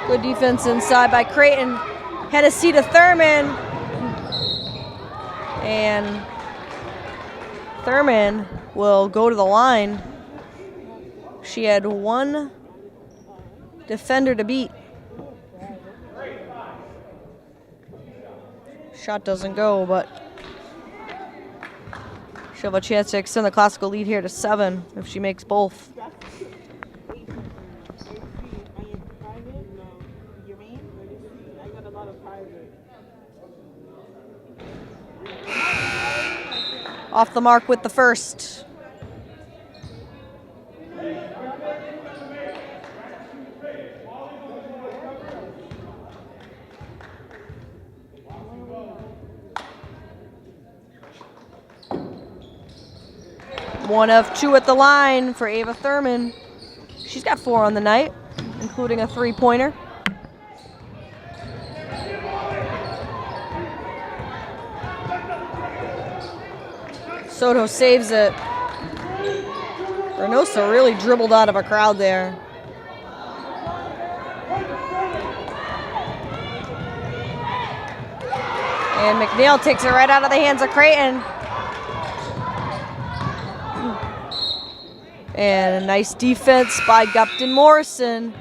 Speaker 1: Good defense inside by Creighton. Hennessy to Thurman. And Thurman will go to the line. She had 1 defender to beat. Shot doesn't go, but she'll have a chance to extend the Classical lead here to 7 if she makes both. Off the mark with the first. One of 2 at the line for Ava Thurman. She's got 4 on the night, including a 3-pointer. Soto saves it. Reynosa really dribbled out of a crowd there. And McNeil takes it right out of the hands of Creighton. And a nice defense by Gupton Morrison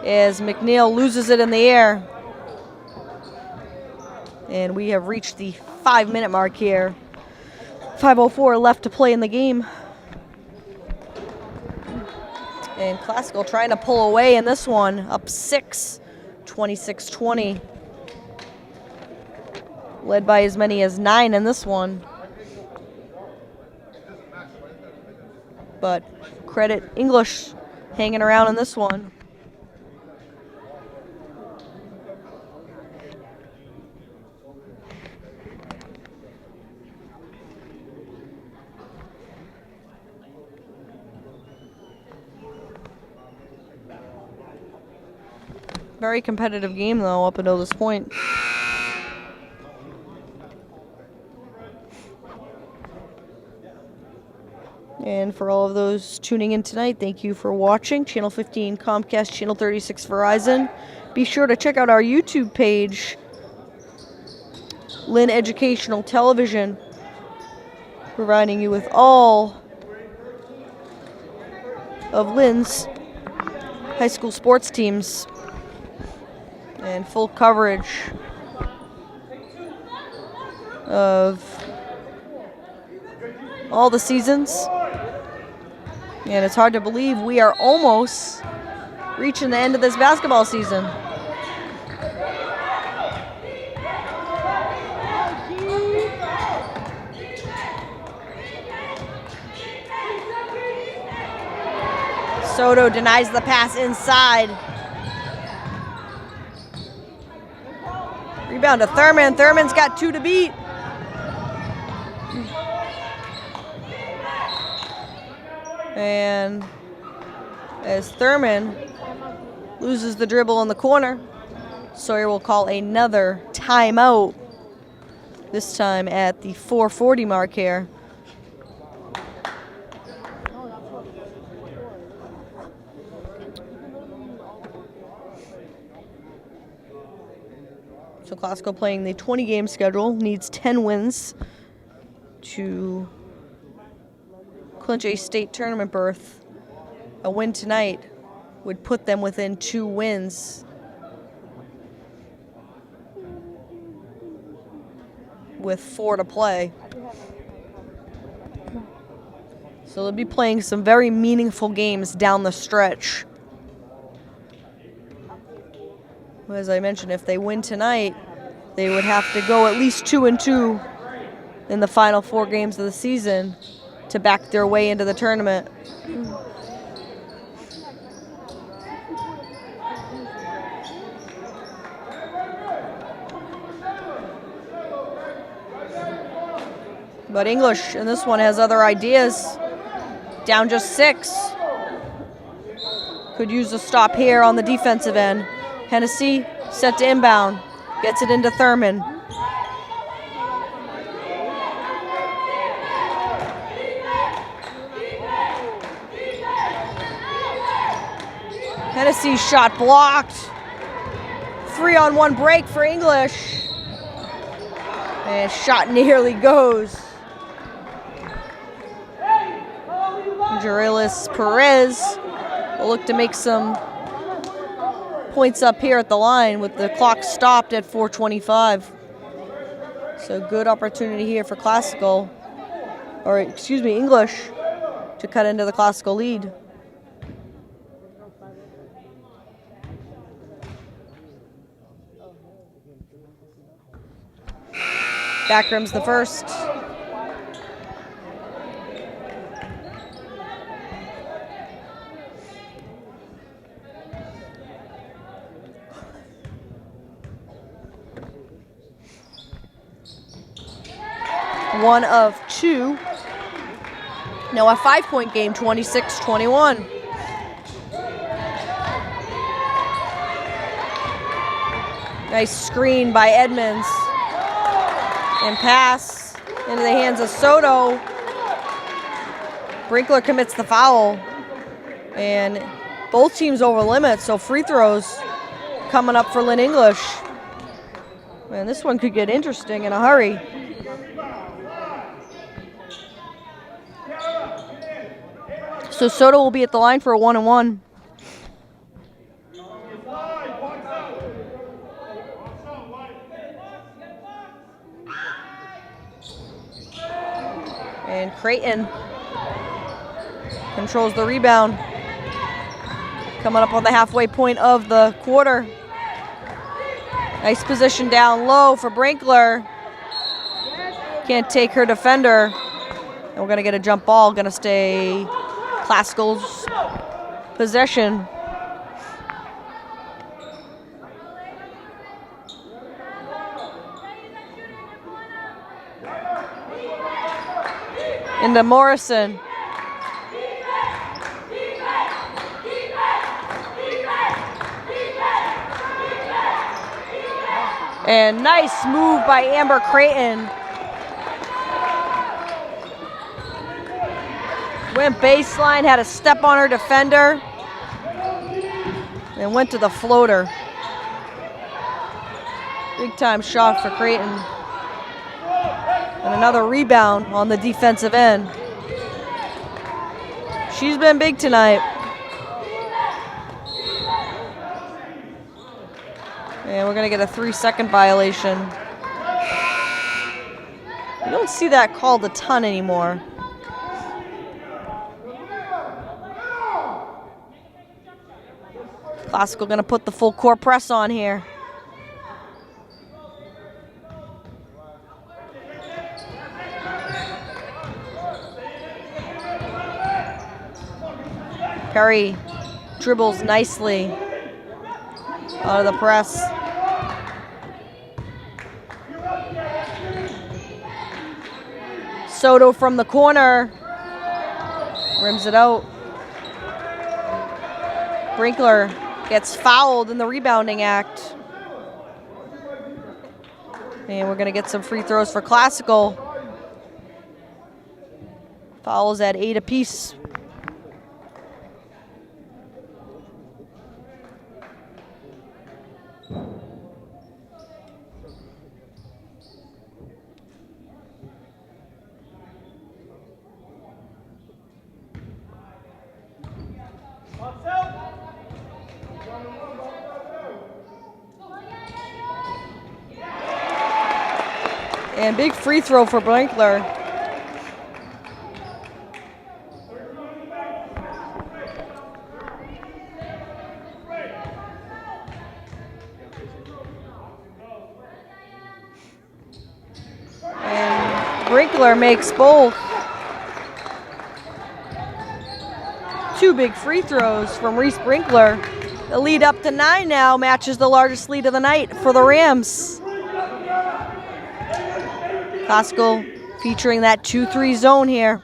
Speaker 1: as McNeil loses it in the air. And we have reached the 5-minute mark here. 5:04 left to play in the game. And Classical trying to pull away in this one, up 6, 26-20. Led by as many as 9 in this one. But credit English hanging around in this one. Very competitive game though up until this point. And for all of those tuning in tonight, thank you for watching. Channel 15 Comcast, Channel 36 Verizon. Be sure to check out our YouTube page, Lynn Educational Television, providing you with all of Lynn's high school sports teams and full coverage of all the seasons. And it's hard to believe we are almost reaching the end of this basketball season. Soto denies the pass inside. Rebound to Thurman. Thurman's got 2 to beat. And as Thurman loses the dribble in the corner, Sawyer will call another timeout, this time at the 4:40 mark here. So Classical playing the 20-game schedule, needs 10 wins to clinch a state tournament berth. A win tonight would put them within 2 wins with 4 to play. So they'll be playing some very meaningful games down the stretch. As I mentioned, if they win tonight, they would have to go at least 2-2 in the final 4 games of the season to back their way into the tournament. But English in this one has other ideas. Down just 6. Could use a stop here on the defensive end. Hennessy set to inbound. Gets it into Thurman. Hennessy shot blocked. 3-on-1 break for English. And shot nearly goes. Jarilis Perez will look to make some points up here at the line with the clock stopped at 4:25. So good opportunity here for Classical, or excuse me, English, to cut into the Classical lead. Backrim's the first. One of 2. Now a 5-point game, 26-21. Nice screen by Edmonds. And pass into the hands of Soto. Brinkler commits the foul. And both teams over limit, so free throws coming up for Lynn English. Man, this one could get interesting in a hurry. So Soto will be at the line for a 1-and-1. And Creighton controls the rebound. Coming up on the halfway point of the quarter. Nice position down low for Brinkler. Can't take her defender. And we're going to get a jump ball. Going to stay Classical's possession. Into Morrison. And nice move by Amber Creighton. Went baseline, had a step on her defender, and went to the floater. Big time shot for Creighton. And another rebound on the defensive end. She's been big tonight. And we're going to get a 3-second violation. You don't see that called a ton anymore. Classical going to put the full court press on here. Perry dribbles nicely out of the press. Soto from the corner. Rims it out. Brinkler gets fouled in the rebounding act. And we're going to get some free throws for Classical. Fouls at 8 apiece. And big free throw for Brinkler. And Brinkler makes both. 2 big free throws from Reese Brinkler. The lead up to 9 now matches the largest lead of the night for the Rams. Classical featuring that 2-3 zone here.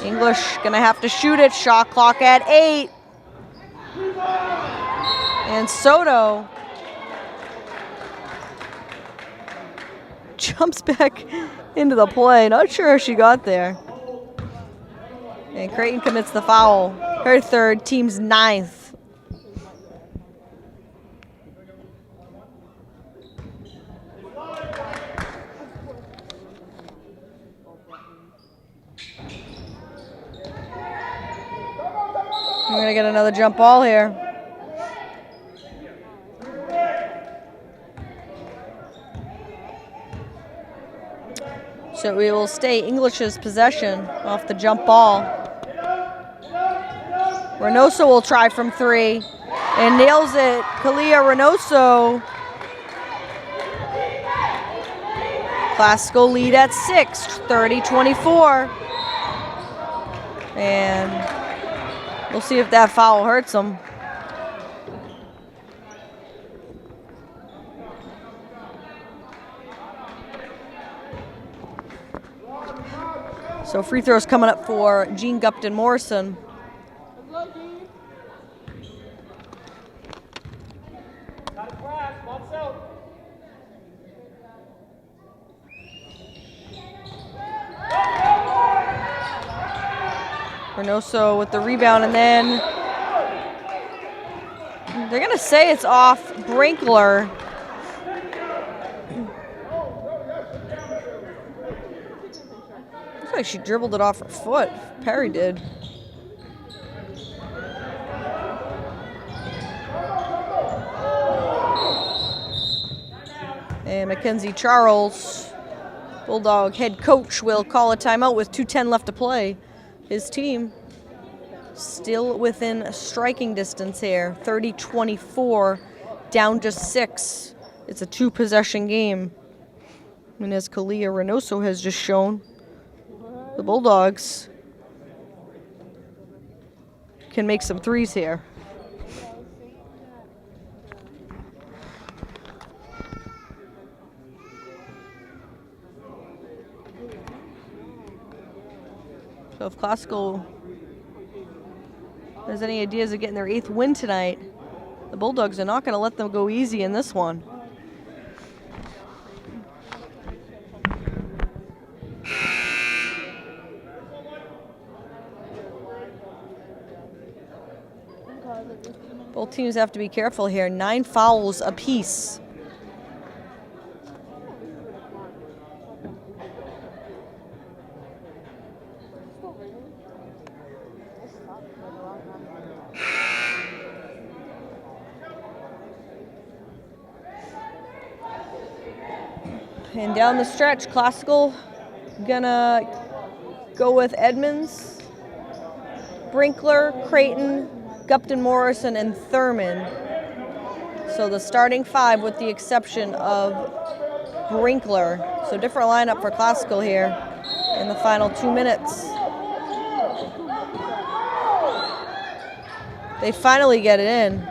Speaker 1: English gonna have to shoot it. Shot clock at 8. And Soto jumps back into the play. Not sure how she got there. And Creighton commits the foul. Her third, team's 9th. We're going to get another jump ball here. So we will stay English's possession off the jump ball. Reynoso will try from 3 and nails it. Kalia Reynoso. Classical lead at 6, 30-24. And we'll see if that foul hurts them. So free throws coming up for Jean Gupton Morrison. Reynoso with the rebound, and then They're going to say it's off Brinkler. Looks like she dribbled it off her foot. Perry did. And Mackenzie Charles, Bulldog head coach, will call a timeout with 2:10 left to play. His team still within striking distance here. 30-24, down just 6. It's a 2-possession game. And as Kalia Reynoso has just shown, the Bulldogs can make some threes here. So if Classical has any ideas of getting their 8th win tonight, the Bulldogs are not going to let them go easy in this one. Both teams have to be careful here. 9 fouls apiece. And down the stretch, Classical gonna go with Edmonds, Brinkler, Creighton, Gupton Morrison, and Thurman. So the starting 5 with the exception of Brinkler. So different lineup for Classical here in the final 2 minutes. They finally get it in.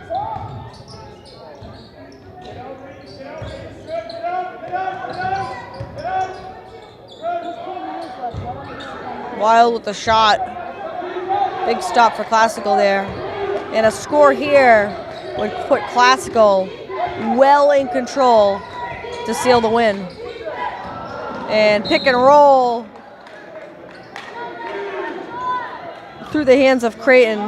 Speaker 1: Wild with the shot. Big stop for Classical there. And a score here would put Classical well in control to seal the win. And pick and roll through the hands of Creighton.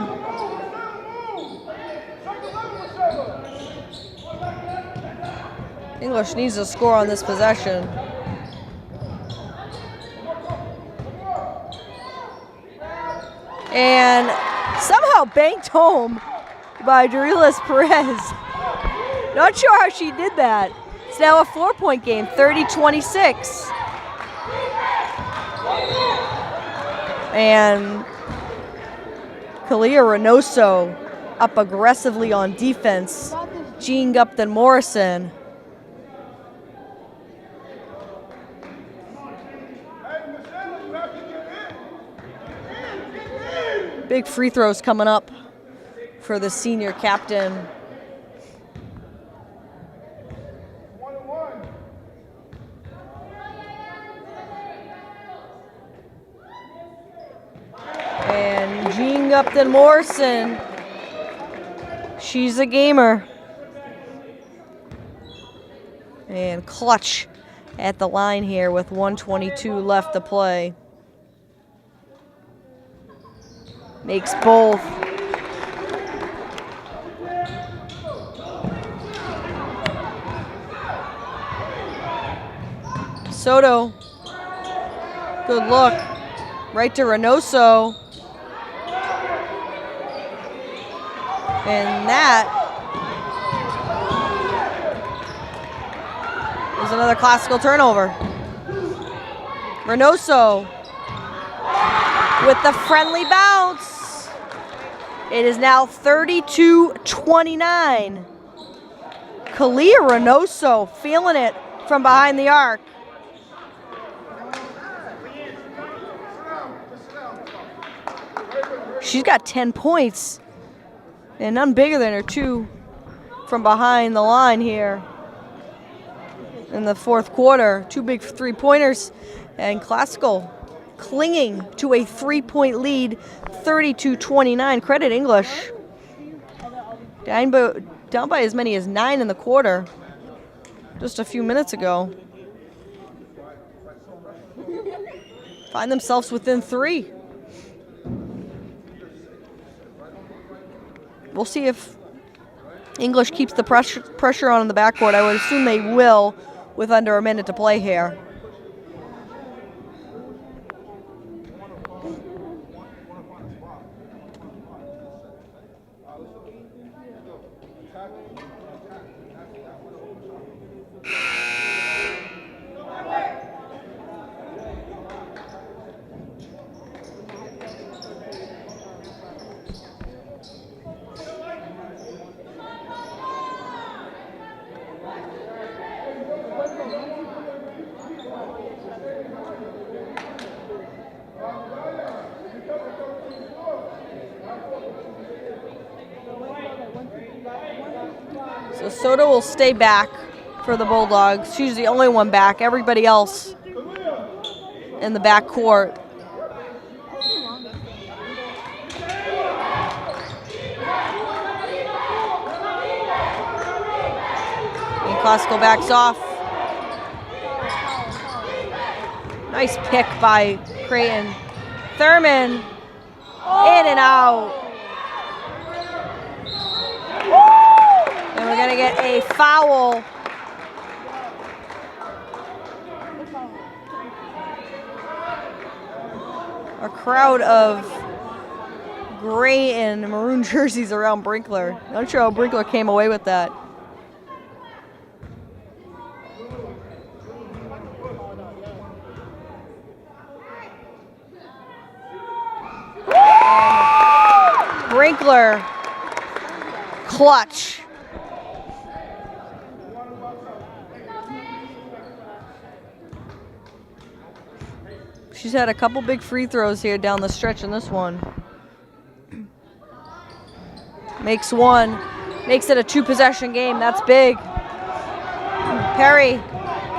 Speaker 1: English needs a score on this possession. And somehow banked home by Dorilas Perez. Not sure how she did that. It's now a 4-point game, 30-26. And Kalia Reynoso up aggressively on defense. Jean Gupton Morrison. Big free throws coming up for the senior captain. And Jean Gupton Morrison, she's a gamer. And clutch at the line here with 1:22 left to play. Makes both. Soto, good look, right to Reynoso. And that is another Classical turnover. Reynoso with the friendly bounce. It is now 32-29. Kalia Reynoso feeling it from behind the arc. She's got 10 points and none bigger than her 2 from behind the line here in the 4th quarter. 2 big 3-pointers, and Classical clinging to a 3-point lead, 32-29. Credit English. Down by as many as 9 in the quarter just a few minutes ago. Find themselves within 3. We'll see if English keeps the pressure on in the backcourt. I would assume they will with under a minute to play here. So Soto will stay back for the Bulldogs. She's the only one back. Everybody else in the back court. And Costco backs off. Nice pick by Creighton. Thurman, in and out. And we're gonna get a foul. A crowd of gray and maroon jerseys around Brinkler. Not sure how Brinkler came away with that. Brinkler, clutch. She's had a couple big free throws here down the stretch in this one. Makes one, makes it a 2-possession game. That's big. Perry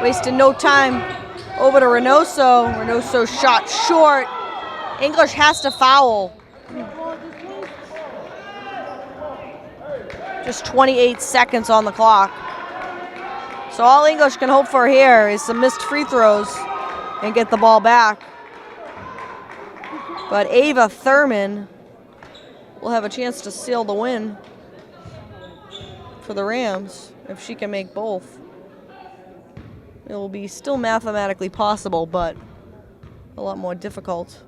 Speaker 1: wasted no time. Over to Reynoso. Reynoso shot short. English has to foul. Just 28 seconds on the clock. So all English can hope for here is some missed free throws and get the ball back. But Ava Thurman will have a chance to seal the win for the Rams if she can make both. It will be still mathematically possible, but a lot more difficult.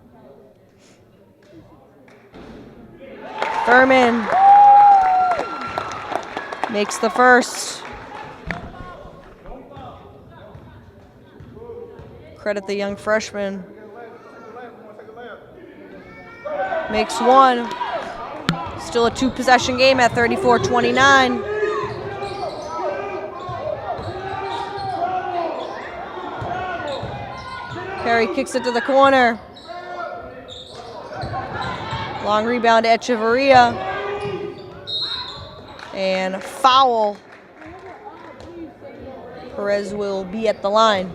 Speaker 1: Thurman makes the first. Credit the young freshman. Makes one. Still a 2-possession game at 34-29. Perry kicks it to the corner. Long rebound to Echeverria. And foul. Perez will be at the line.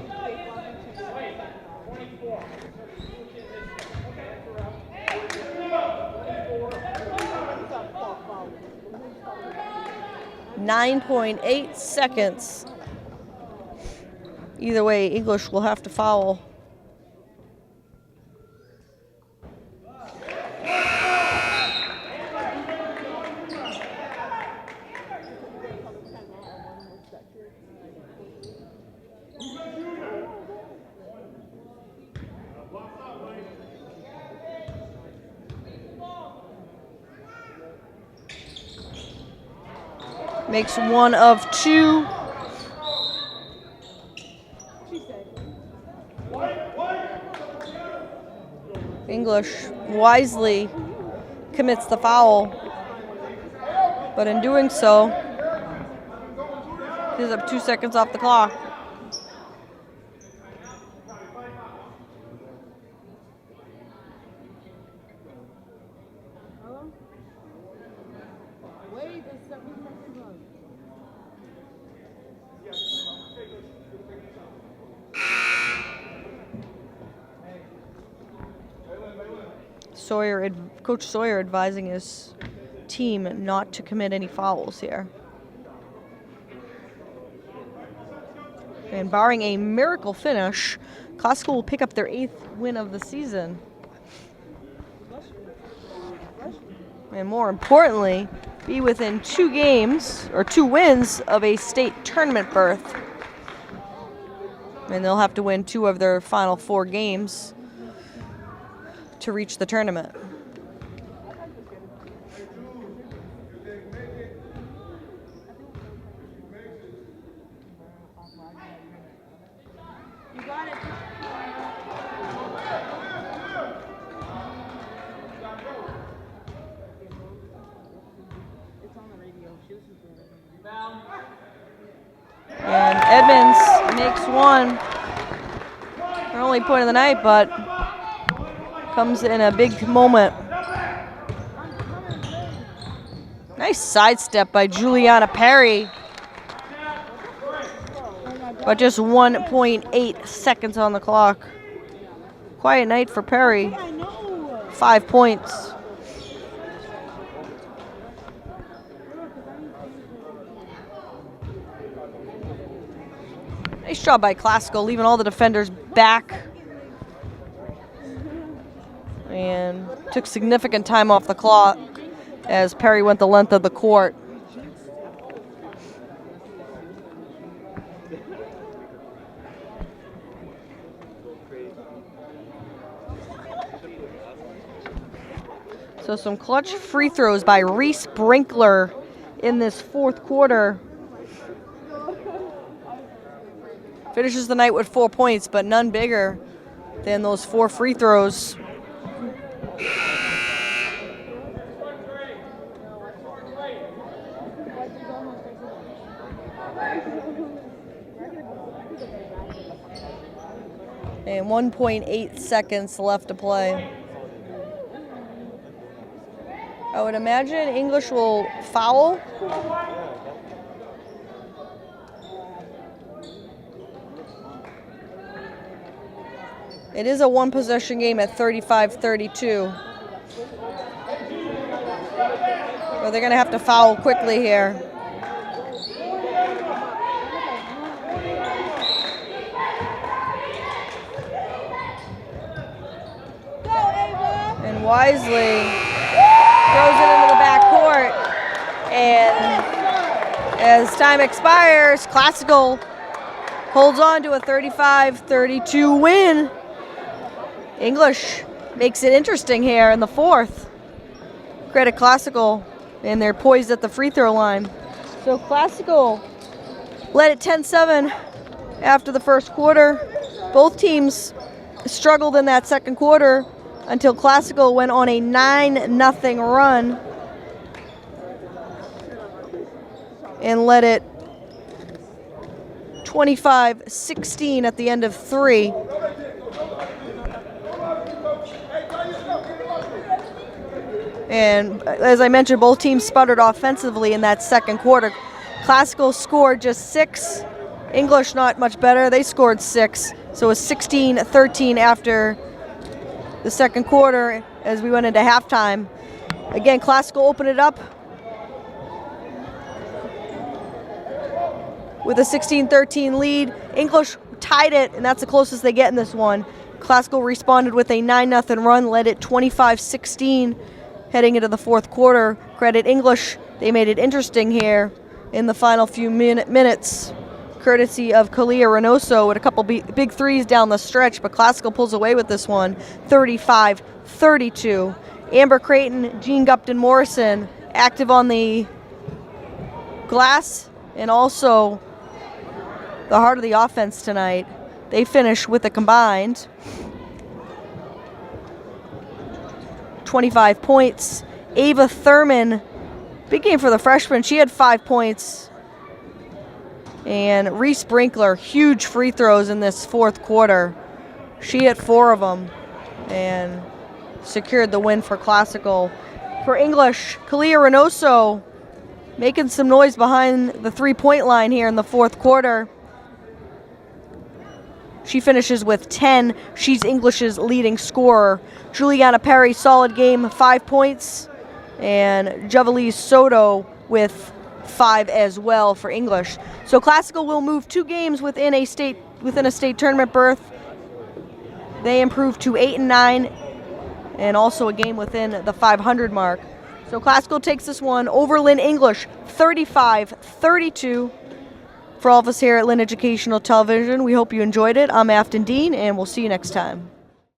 Speaker 1: .8 seconds. Either way, English will have to foul. Makes one of two. English wisely commits the foul, but in doing so, gives up 2 seconds off the clock. Coach Sawyer advising his team not to commit any fouls here. And barring a miracle finish, Costco will pick up their 8th win of the season. And more importantly, be within 2 games, or 2 wins, of a state tournament berth. And they'll have to win 2 of their final 4 games to reach the tournament.
Speaker 2: You got it. It's on the radio. She listens to it.
Speaker 1: And Edmonds makes 1. Their only point of the night, but comes in a big moment. Nice sidestep by Juliana Perry. But just 1.8 seconds on the clock. Quiet night for Perry. 5 points. Nice job by Classical, leaving all the defenders back. And took significant time off the clock as Perry went the length of the court. So some clutch free throws by Reese Brinkler in this 4th quarter. Finishes the night with 4 points, but none bigger than those 4 free throws. And 1.8 seconds left to play. I would imagine English will foul. It is a 1-possession game at 35-32. So they're going to have to foul quickly here. And Wisely throws it into the backcourt. And as time expires, Classical holds on to a 35-32 win. English makes it interesting here in the 4th. Credit Classical, and they're poised at the free throw line. So Classical led at 10-7 after the 1st quarter. Both teams struggled in that 2nd quarter until Classical went on a 9-0 run and led it 25-16 at the end of 3. And as I mentioned, both teams sputtered offensively in that 2nd quarter. Classical scored just 6. English not much better. They scored 6. So it was 16-13 after the 2nd quarter as we went into halftime. Again, Classical opened it up with a 16-13 lead. English tied it, and that's the closest they get in this one. Classical responded with a 9-0 run, led it 25-16 heading into the 4th quarter. Credit English, they made it interesting here in the final few minutes, courtesy of Kalia Reynoso with a couple big threes down the stretch, but Classical pulls away with this one, 35-32. Amber Creighton, Jean Gupton Morrison, active on the glass and also the heart of the offense tonight. They finish with a combined 25 points. Ava Thurman, big game for the freshman. She had 5 points. And Reese Brinkler, huge free throws in this 4th quarter. She hit 4 of them and secured the win for Classical. For English, Kalia Reynoso making some noise behind the 3-point line here in the 4th quarter. She finishes with 10. She's English's leading scorer. Juliana Perry, solid game, 5 points. And Javalise Soto with 5 as well for English. So Classical will move 2 games within a state tournament berth. They improve to 8-9, and also a game within the 500 mark. So Classical takes this one over Lynn English, 35-32. For all of us here at Lynn Educational Television, we hope you enjoyed it. I'm Afton Dean, and we'll see you next time.